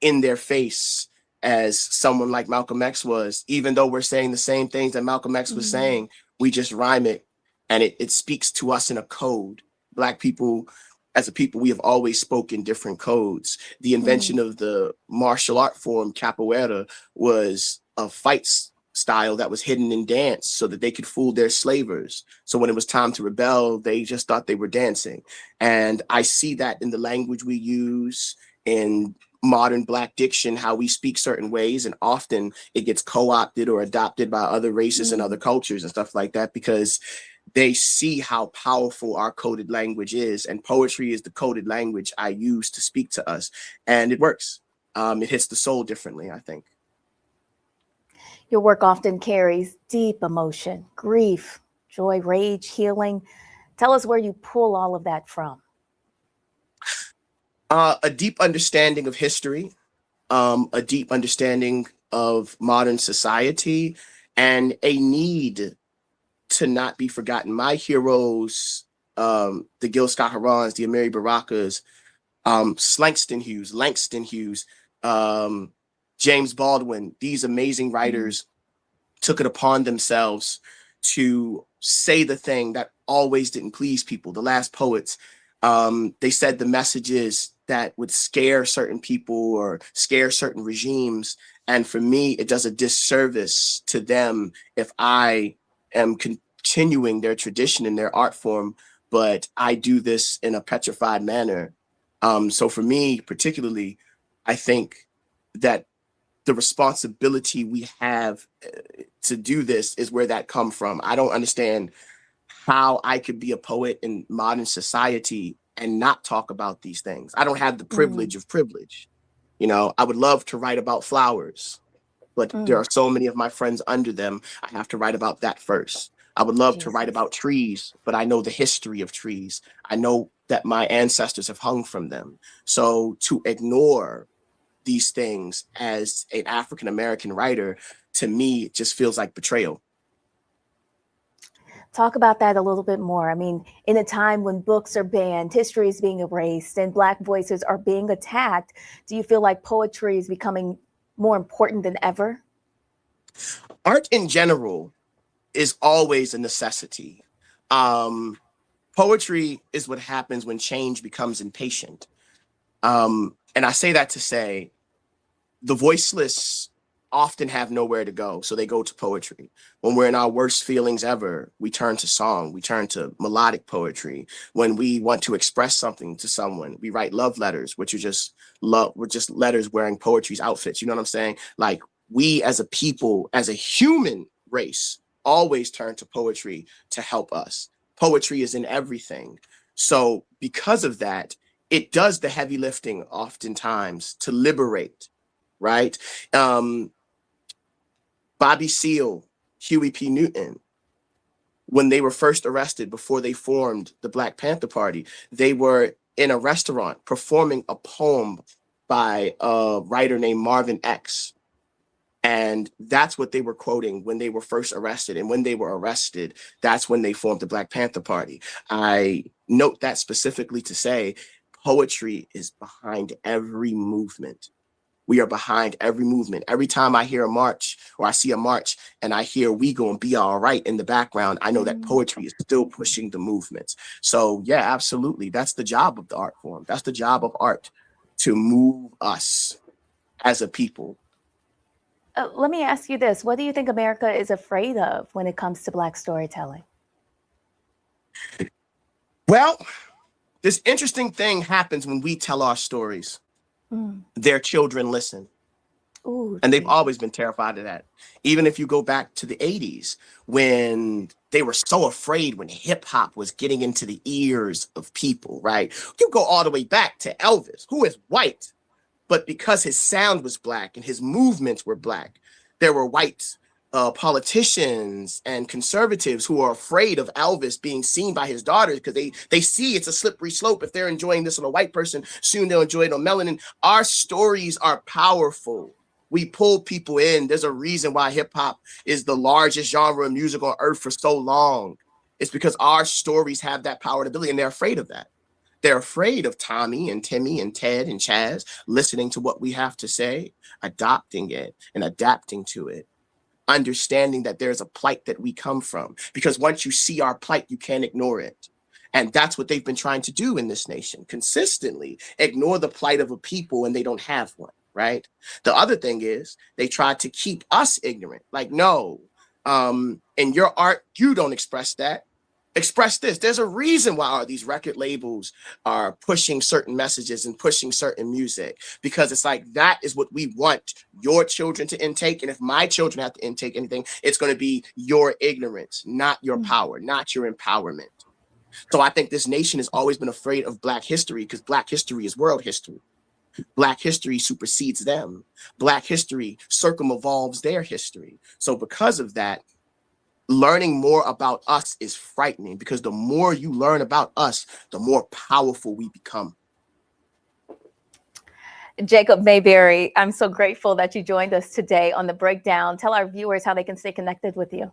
Speaker 2: in their face as someone like Malcolm X was. Even though we're saying the same things that Malcolm X was saying, we just rhyme it, and it speaks to us in a code. Black people, as a people, we have always spoken different codes. The invention of the martial art form capoeira was a fight style that was hidden in dance so that they could fool their slavers. So when it was time to rebel, they just thought they were dancing. And I see that in the language we use, in modern Black diction, how we speak certain ways, and often it gets co-opted or adopted by other races and other cultures and stuff like that, because they see how powerful our coded language is, and poetry is the coded language I use to speak to us, and it works. It hits the soul differently, I think.
Speaker 1: Your work often carries deep emotion, grief, joy, rage, healing. Tell us where you pull all of that from.
Speaker 2: A deep understanding of history, a deep understanding of modern society, and a need to not be forgotten. My heroes, the Gil Scott-Herons, the Amiri Barakas, Langston Hughes, James Baldwin, these amazing writers took it upon themselves to say the thing that always didn't please people. The last poets, they said the messages that would scare certain people or scare certain regimes. And for me, it does a disservice to them if I am continuing their tradition and their art form, but I do this in a petrified manner. So for me, particularly, I think that the responsibility we have to do this is where that come from. I don't understand how I could be a poet in modern society and not talk about these things. I don't have the privilege of privilege. You know, I would love to write about flowers, but there are so many of my friends under them. I have to write about that first. I would love to write about trees, but I know the history of trees. I know that my ancestors have hung from them. So to ignore these things as an African-American writer, to me, it just feels like betrayal.
Speaker 1: Talk about that a little bit more. I mean, in a time when books are banned, history is being erased, and Black voices are being attacked, do you feel like poetry is becoming more important than ever?
Speaker 2: Art in general is always a necessity. Poetry is what happens when change becomes impatient. And I say that to say the voiceless often have nowhere to go, so they go to poetry. When we're in our worst feelings ever, we turn to song, we turn to melodic poetry. When we want to express something to someone, we write love letters, which are just love, we're just letters wearing poetry's outfits. You know what I'm saying? Like, we as a people, as a human race, always turn to poetry to help us. Poetry is in everything. So because of that, it does the heavy lifting oftentimes to liberate, right? Bobby Seale, Huey P. Newton, when they were first arrested before they formed the Black Panther Party, they were in a restaurant performing a poem by a writer named Marvin X. And that's what they were quoting when they were first arrested. And when they were arrested, that's when they formed the Black Panther Party. I note that specifically to say poetry is behind every movement. We are behind every movement. Every time I hear a march or I see a march and I hear "We Gonna Be All Right" in the background, I know that poetry is still pushing the movements. So yeah, absolutely. That's the job of the art form. That's the job of art, to move us as a people.
Speaker 1: Let me ask you this. What do you think America is afraid of when it comes to Black storytelling?
Speaker 2: Well, this interesting thing happens when we tell our stories. Their children listen.
Speaker 1: Ooh,
Speaker 2: and they've always been terrified of that. Even if you go back to the 80s, when they were so afraid when hip hop was getting into the ears of people, right? You go all the way back to Elvis, who is white, but because his sound was Black and his movements were Black, there were white politicians and conservatives who are afraid of Elvis being seen by his daughters because they see it's a slippery slope. If they're enjoying this on a white person, soon they'll enjoy it on melanin. Our stories are powerful. We pull people in. There's a reason why hip hop is the largest genre of music on earth for so long. It's because our stories have that power and ability, and they're afraid of that. They're afraid of Tommy and Timmy and Ted and Chaz listening to what we have to say, adopting it and adapting to it, understanding that there's a plight that we come from. Because once you see our plight, you can't ignore it. And that's what they've been trying to do in this nation, consistently ignore the plight of a people when they don't have one, right? The other thing is they try to keep us ignorant. Like, no, in your art, you don't express that. Express this. There's a reason why these record labels are pushing certain messages and pushing certain music, because it's like, that is what we want your children to intake. And if my children have to intake anything, it's going to be your ignorance, not your power, not your empowerment. So I think this nation has always been afraid of Black history because Black history is world history. Black history supersedes them. Black history circumvolves their history. So because of that, learning more about us is frightening, because the more you learn about us, the more powerful we become.
Speaker 1: Jacob Mayberry, I'm so grateful that you joined us today on The Breakdown. Tell our viewers how they can stay connected with you.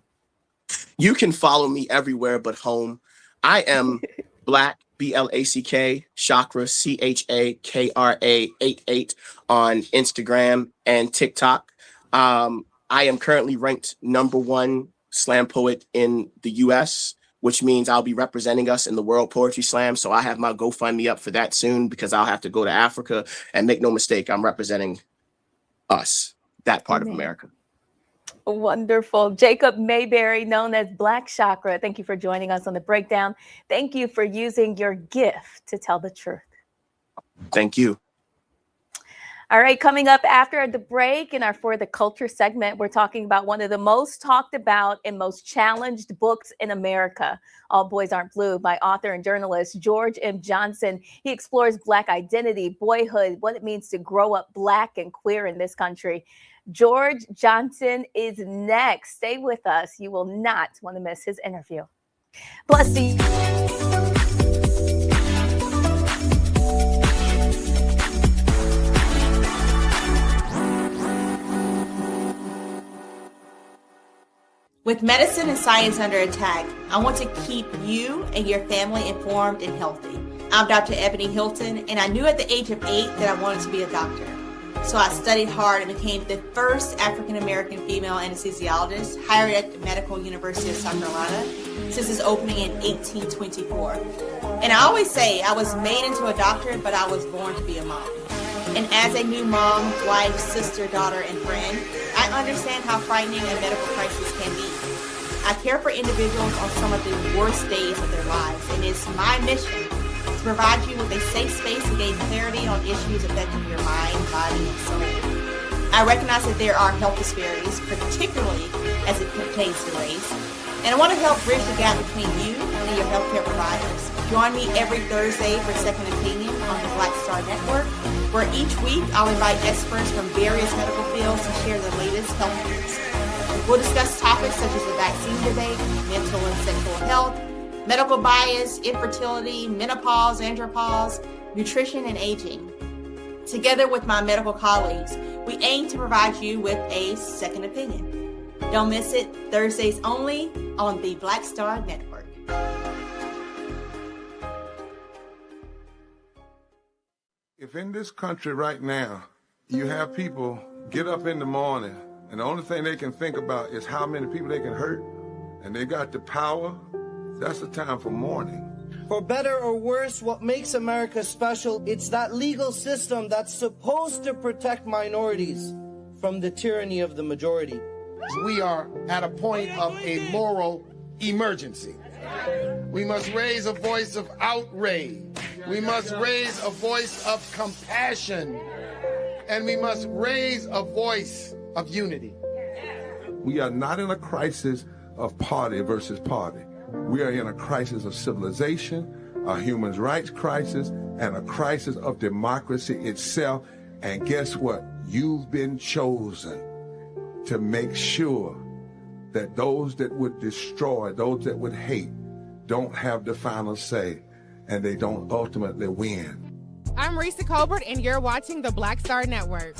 Speaker 2: You can follow me everywhere but home. I am Black, BLACK, Chakra, CHAKRA 88 on Instagram and TikTok. I am currently ranked #1 slam poet in the US, which means I'll be representing us in the World Poetry Slam. So I have my GoFundMe up for that soon, because I'll have to go to Africa, and make no mistake, I'm representing us, that part of America.
Speaker 1: Wonderful. Jacob Mayberry, known as Black Chakra, thank you for joining us on The Breakdown. Thank you for using your gift to tell the truth.
Speaker 2: Thank you.
Speaker 1: All right, coming up after the break in our For the Culture segment, we're talking about one of the most talked about and most challenged books in America, All Boys Aren't Blue, by author and journalist George M. Johnson. He explores Black identity, boyhood, what it means to grow up Black and queer in this country. George Johnson is next. Stay with us. You will not want to miss his interview. Plus,
Speaker 4: With medicine and science under attack, I want to keep you and your family informed and healthy. I'm Dr. Ebony Hilton, and I knew at the age of 8 that I wanted to be a doctor. So I studied hard and became the first African-American female anesthesiologist hired at the Medical University of South Carolina since its opening in 1824. And I always say I was made into a doctor, but I was born to be a mom. And as a new mom, wife, sister, daughter, and friend, I understand how frightening a medical crisis can be. I care for individuals on some of the worst days of their lives, and it's my mission to provide you with a safe space to gain clarity on issues affecting your mind, body, and soul. I recognize that there are health disparities, particularly as it pertains to race, and I want to help bridge the gap between you and your healthcare providers. Join me every Thursday for Second Opinion on the Black Star Network, where each week I'll invite experts from various medical fields to share the latest health news. We'll discuss topics such as the vaccine debate, mental and sexual health, medical bias, infertility, menopause, andropause, nutrition, and aging. Together with my medical colleagues, we aim to provide you with a second opinion. Don't miss it, Thursdays only on the Black Star Network.
Speaker 5: If in this country right now, you have people get up in the morning and the only thing they can think about is how many people they can hurt, and they got the power, that's the time for mourning.
Speaker 3: For better or worse, what makes America special, it's that legal system that's supposed to protect minorities from the tyranny of the majority.
Speaker 7: We are at a point of a moral emergency. We must raise a voice of outrage. We must raise a voice of compassion. And we must raise a voice of unity.
Speaker 5: We are not in a crisis of party versus party. We are in a crisis of civilization, a human rights crisis, and a crisis of democracy itself. And guess what? You've been chosen to make sure that those that would destroy, those that would hate, don't have the final say, and they don't ultimately win.
Speaker 8: I'm Risa Colbert, and you're watching the Black Star Network.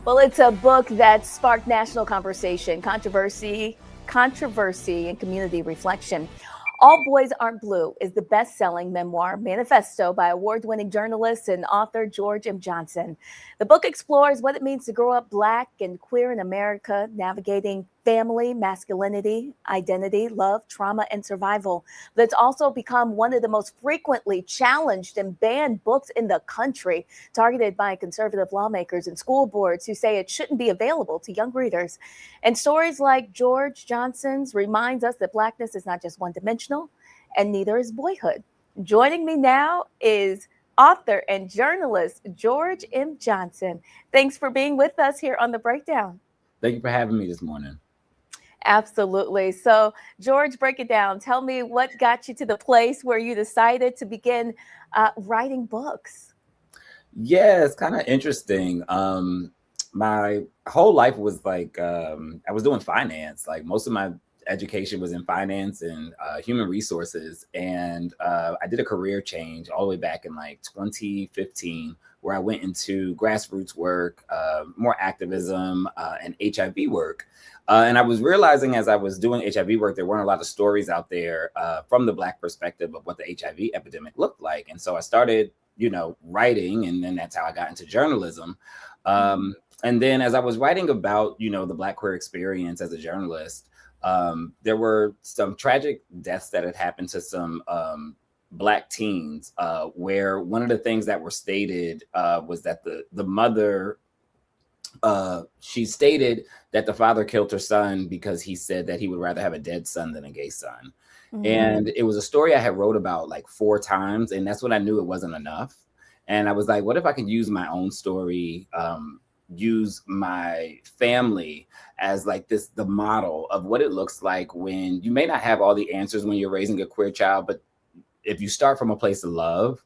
Speaker 1: Well, it's a book that sparked national conversation, controversy, and community reflection. All Boys Aren't Blue is the best-selling memoir manifesto by award-winning journalist and author George M. Johnson. The book explores what it means to grow up Black and queer in America, navigating family, masculinity, identity, love, trauma, and survival. But it's also become one of the most frequently challenged and banned books in the country, targeted by conservative lawmakers and school boards who say it shouldn't be available to young readers. And stories like George Johnson's reminds us that Blackness is not just one-dimensional, and neither is boyhood. Joining me now is author and journalist George M. Johnson. Thanks for being with us here on The Breakdown.
Speaker 22: Thank you for having me this morning.
Speaker 1: Absolutely. So, George, break it down. Tell me what got you to the place where you decided to begin writing books.
Speaker 22: Yeah, it's kind of interesting. My whole life was like, I was doing finance. Like most of my education was in finance and human resources. And I did a career change all the way back in like 2015, where I went into grassroots work, more activism and HIV work. And I was realizing as I was doing HIV work, there weren't a lot of stories out there from the Black perspective of what the HIV epidemic looked like. And so I started, writing, and then that's how I got into journalism. And then as I was writing about, the Black queer experience as a journalist, there were some tragic deaths that had happened to some Black teens, where one of the things that were stated was that the mother, she stated that the father killed her son because he said that he would rather have a dead son than a gay son. Mm-hmm. And it was a story I had wrote about like 4 times. And that's when I knew it wasn't enough. And I was like, what if I could use my own story, use my family as like the model of what it looks like when you may not have all the answers when you're raising a queer child, but if you start from a place of love,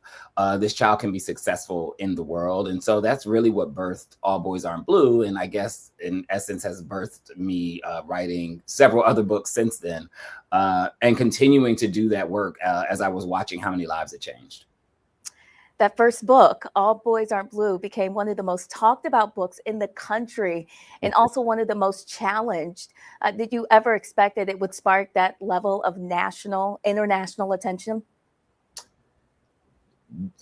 Speaker 22: this child can be successful in the world. And so that's really what birthed All Boys Aren't Blue. And I guess in essence has birthed me writing several other books since then, and continuing to do that work as I was watching how many lives it changed.
Speaker 1: That first book, All Boys Aren't Blue, became one of the most talked about books in the country and also one of the most challenged. Did you ever expect that it would spark that level of international attention?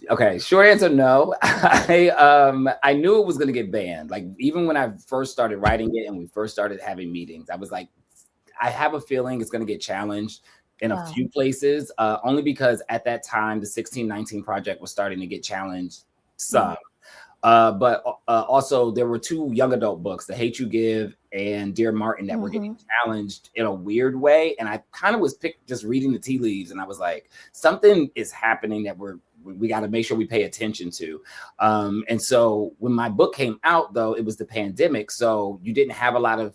Speaker 22: Okay, short answer, no. I knew it was going to get banned. Like even when I first started writing it and we first started having meetings, I was like, I have a feeling it's going to get challenged in a few places, only because at that time, the 1619 Project was starting to get challenged some. But also there were 2 young adult books, The Hate You Give and Dear Martin, that were getting challenged in a weird way. And I kind of was just reading the tea leaves and I was like, something is happening that we got to make sure we pay attention to. And so when my book came out, though, it was the pandemic. So you didn't have a lot of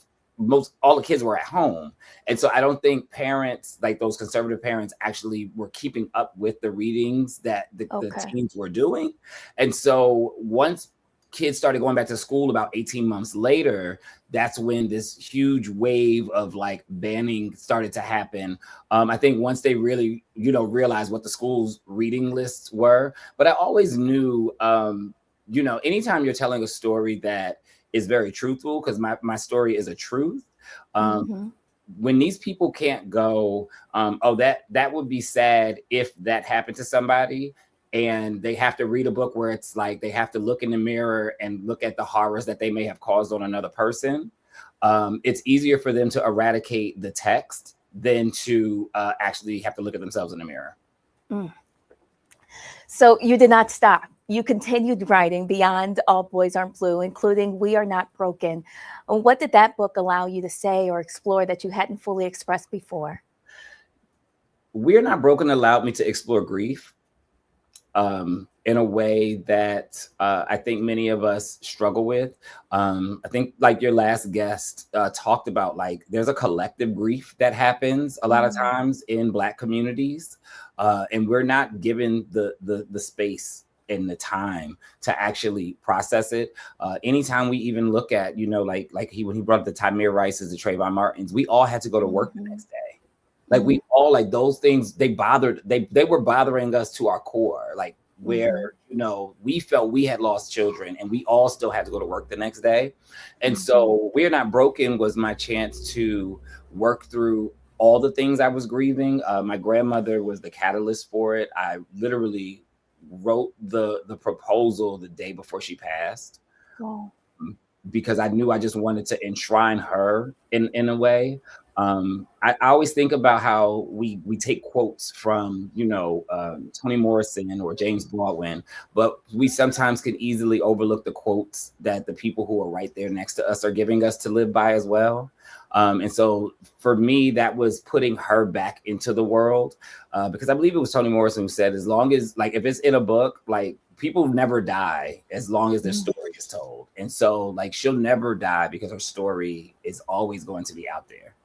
Speaker 22: all the kids were at home. And so I don't think parents, like those conservative parents, actually were keeping up with the readings that the teens were doing. And so once kids started going back to school about 18 months later, that's when this huge wave of like banning started to happen. I think once they really, realized what the school's reading lists were. But I always knew, anytime you're telling a story that is very truthful, because my story is a truth. When these people can't go, that would be sad if that happened to somebody, and they have to read a book where it's like they have to look in the mirror and look at the horrors that they may have caused on another person. It's easier for them to eradicate the text than to actually have to look at themselves in the mirror.
Speaker 1: So you did not stop. You continued writing beyond All Boys Aren't Blue, including We Are Not Broken. What did that book allow you to say or explore that you hadn't fully expressed before?
Speaker 22: We Are Not Broken allowed me to explore grief in a way that I think many of us struggle with. I think like your last guest talked about, like there's a collective grief that happens a lot of times in Black communities, and we're not given the space and the time to actually process it. Anytime we even look at, when he brought up the Tamir Rices, the Trayvon Martins, we all had to go to work the next day. Like we all, like those things, they were bothering us to our core, like where, we felt we had lost children and we all still had to go to work the next day. And so We're Not Broken was my chance to work through all the things I was grieving. My grandmother was the catalyst for it. I literally wrote the proposal the day before she passed. Wow. Because I knew I just wanted to enshrine her in a way. I always think about how we take quotes from, Toni Morrison or James Baldwin, but we sometimes can easily overlook the quotes that the people who are right there next to us are giving us to live by as well. And so for me, that was putting her back into the world, because I believe it was Toni Morrison who said, as long as, like, if it's in a book, like, people never die as long as their story is told. And so, like, she'll never die because her story is always going to be out there.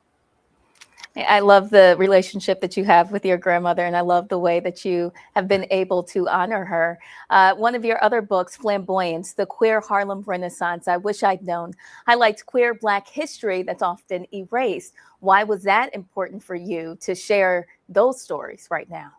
Speaker 1: I love the relationship that you have with your grandmother, and I love the way that you have been able to honor her. One of your other books, Flamboyance, The Queer Harlem Renaissance, I Wish I'd Known, highlights queer Black history that's often erased. Why was that important for you to share those stories right now?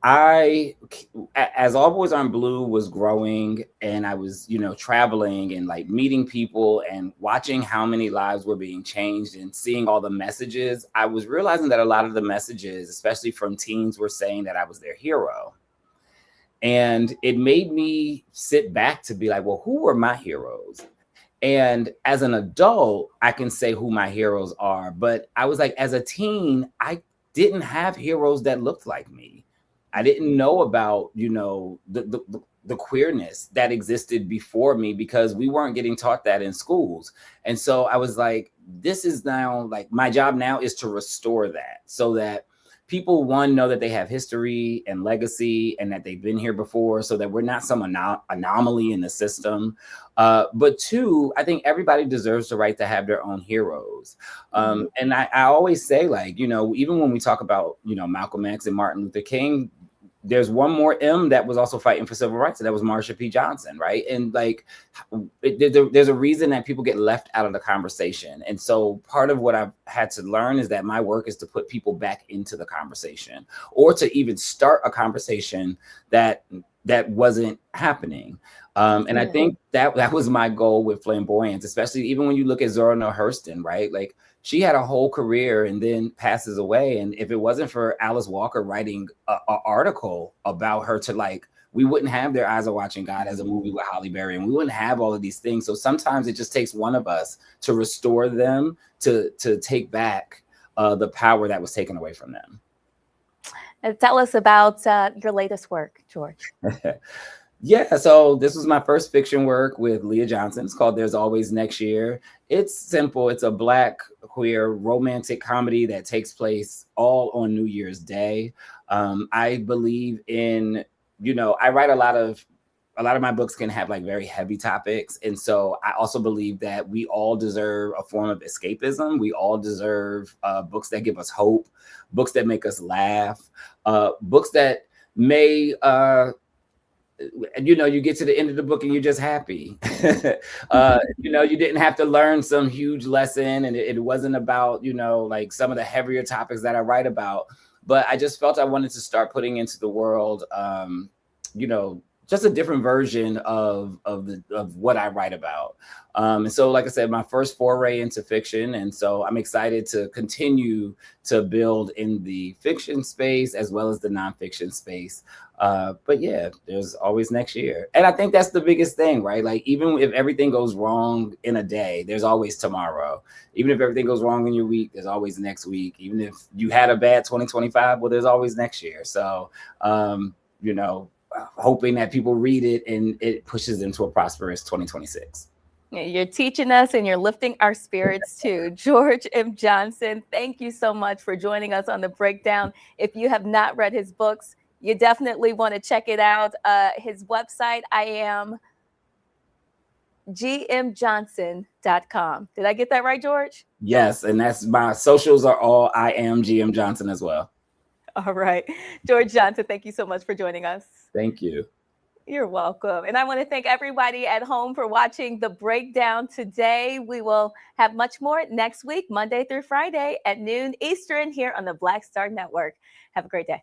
Speaker 22: As All Boys Aren't Blue was growing and I was, traveling and like meeting people and watching how many lives were being changed and seeing all the messages, I was realizing that a lot of the messages, especially from teens, were saying that I was their hero. And it made me sit back to be like, well, who were my heroes? And as an adult, I can say who my heroes are. But I was like, as a teen, I didn't have heroes that looked like me. I didn't know about, you know, the queerness that existed before me because we weren't getting taught that in schools. And so I was like, this is now like my job now is to restore that so that people, one, know that they have history and legacy and that they've been here before so that we're not some anomaly in the system. But two, I think everybody deserves the right to have their own heroes. And I always say, like, you know, even when we talk about, you know, Malcolm X and Martin Luther King, there's one more M that was also fighting for civil rights, and that was Marsha P. Johnson, right? And like, there's a reason that people get left out of the conversation. And so part of what I've had to learn is that my work is to put people back into the conversation, or to even start a conversation that wasn't happening. And I think that was my goal with Flamboyance, especially even when you look at Zora Neale Hurston, right? Like, she had a whole career and then passes away. And if it wasn't for Alice Walker writing an article about her, to like, we wouldn't have Their Eyes Are Watching God as a movie with Halle Berry, and we wouldn't have all of these things. So sometimes it just takes one of us to restore them, to take back the power that was taken away from them.
Speaker 1: And tell us about your latest work, George.
Speaker 22: Yeah, so this was my first fiction work with Leah Johnson. It's called There's Always Next Year. It's simple. It's a Black queer romantic comedy that takes place all on New Year's Day. I believe in, you know, I write a lot of my books can have like very heavy topics. And so I also believe that we all deserve a form of escapism. We all deserve books that give us hope, books that make us laugh, books that may, you know, you get to the end of the book and you're just happy. You know, you didn't have to learn some huge lesson, and it wasn't about, you know, like some of the heavier topics that I write about. But I just felt I wanted to start putting into the world, you know, just a different version of what I write about. And so, like I said, my first foray into fiction. And so I'm excited to continue to build in the fiction space as well as the nonfiction space. But yeah, there's always next year. And I think that's the biggest thing, right? Like, even if everything goes wrong in a day, there's always tomorrow. Even if everything goes wrong in your week, there's always next week. Even if you had a bad 2025, well, there's always next year. So, you know, hoping that people read it and it pushes them to a prosperous 2026.
Speaker 1: You're teaching us and you're lifting our spirits too. George M. Johnson, thank you so much for joining us on The Breakdown. If you have not read his books, you definitely want to check it out. His website, IamGMJohnson.com. Did I get that right, George?
Speaker 22: Yes, and that's my socials are all I Am GM Johnson as well.
Speaker 1: All right. George Johnson, thank you so much for joining us.
Speaker 22: Thank you.
Speaker 1: You're welcome. And I want to thank everybody at home for watching The Breakdown today. We will have much more next week, Monday through Friday at noon Eastern, here on the Black Star Network. Have a great day.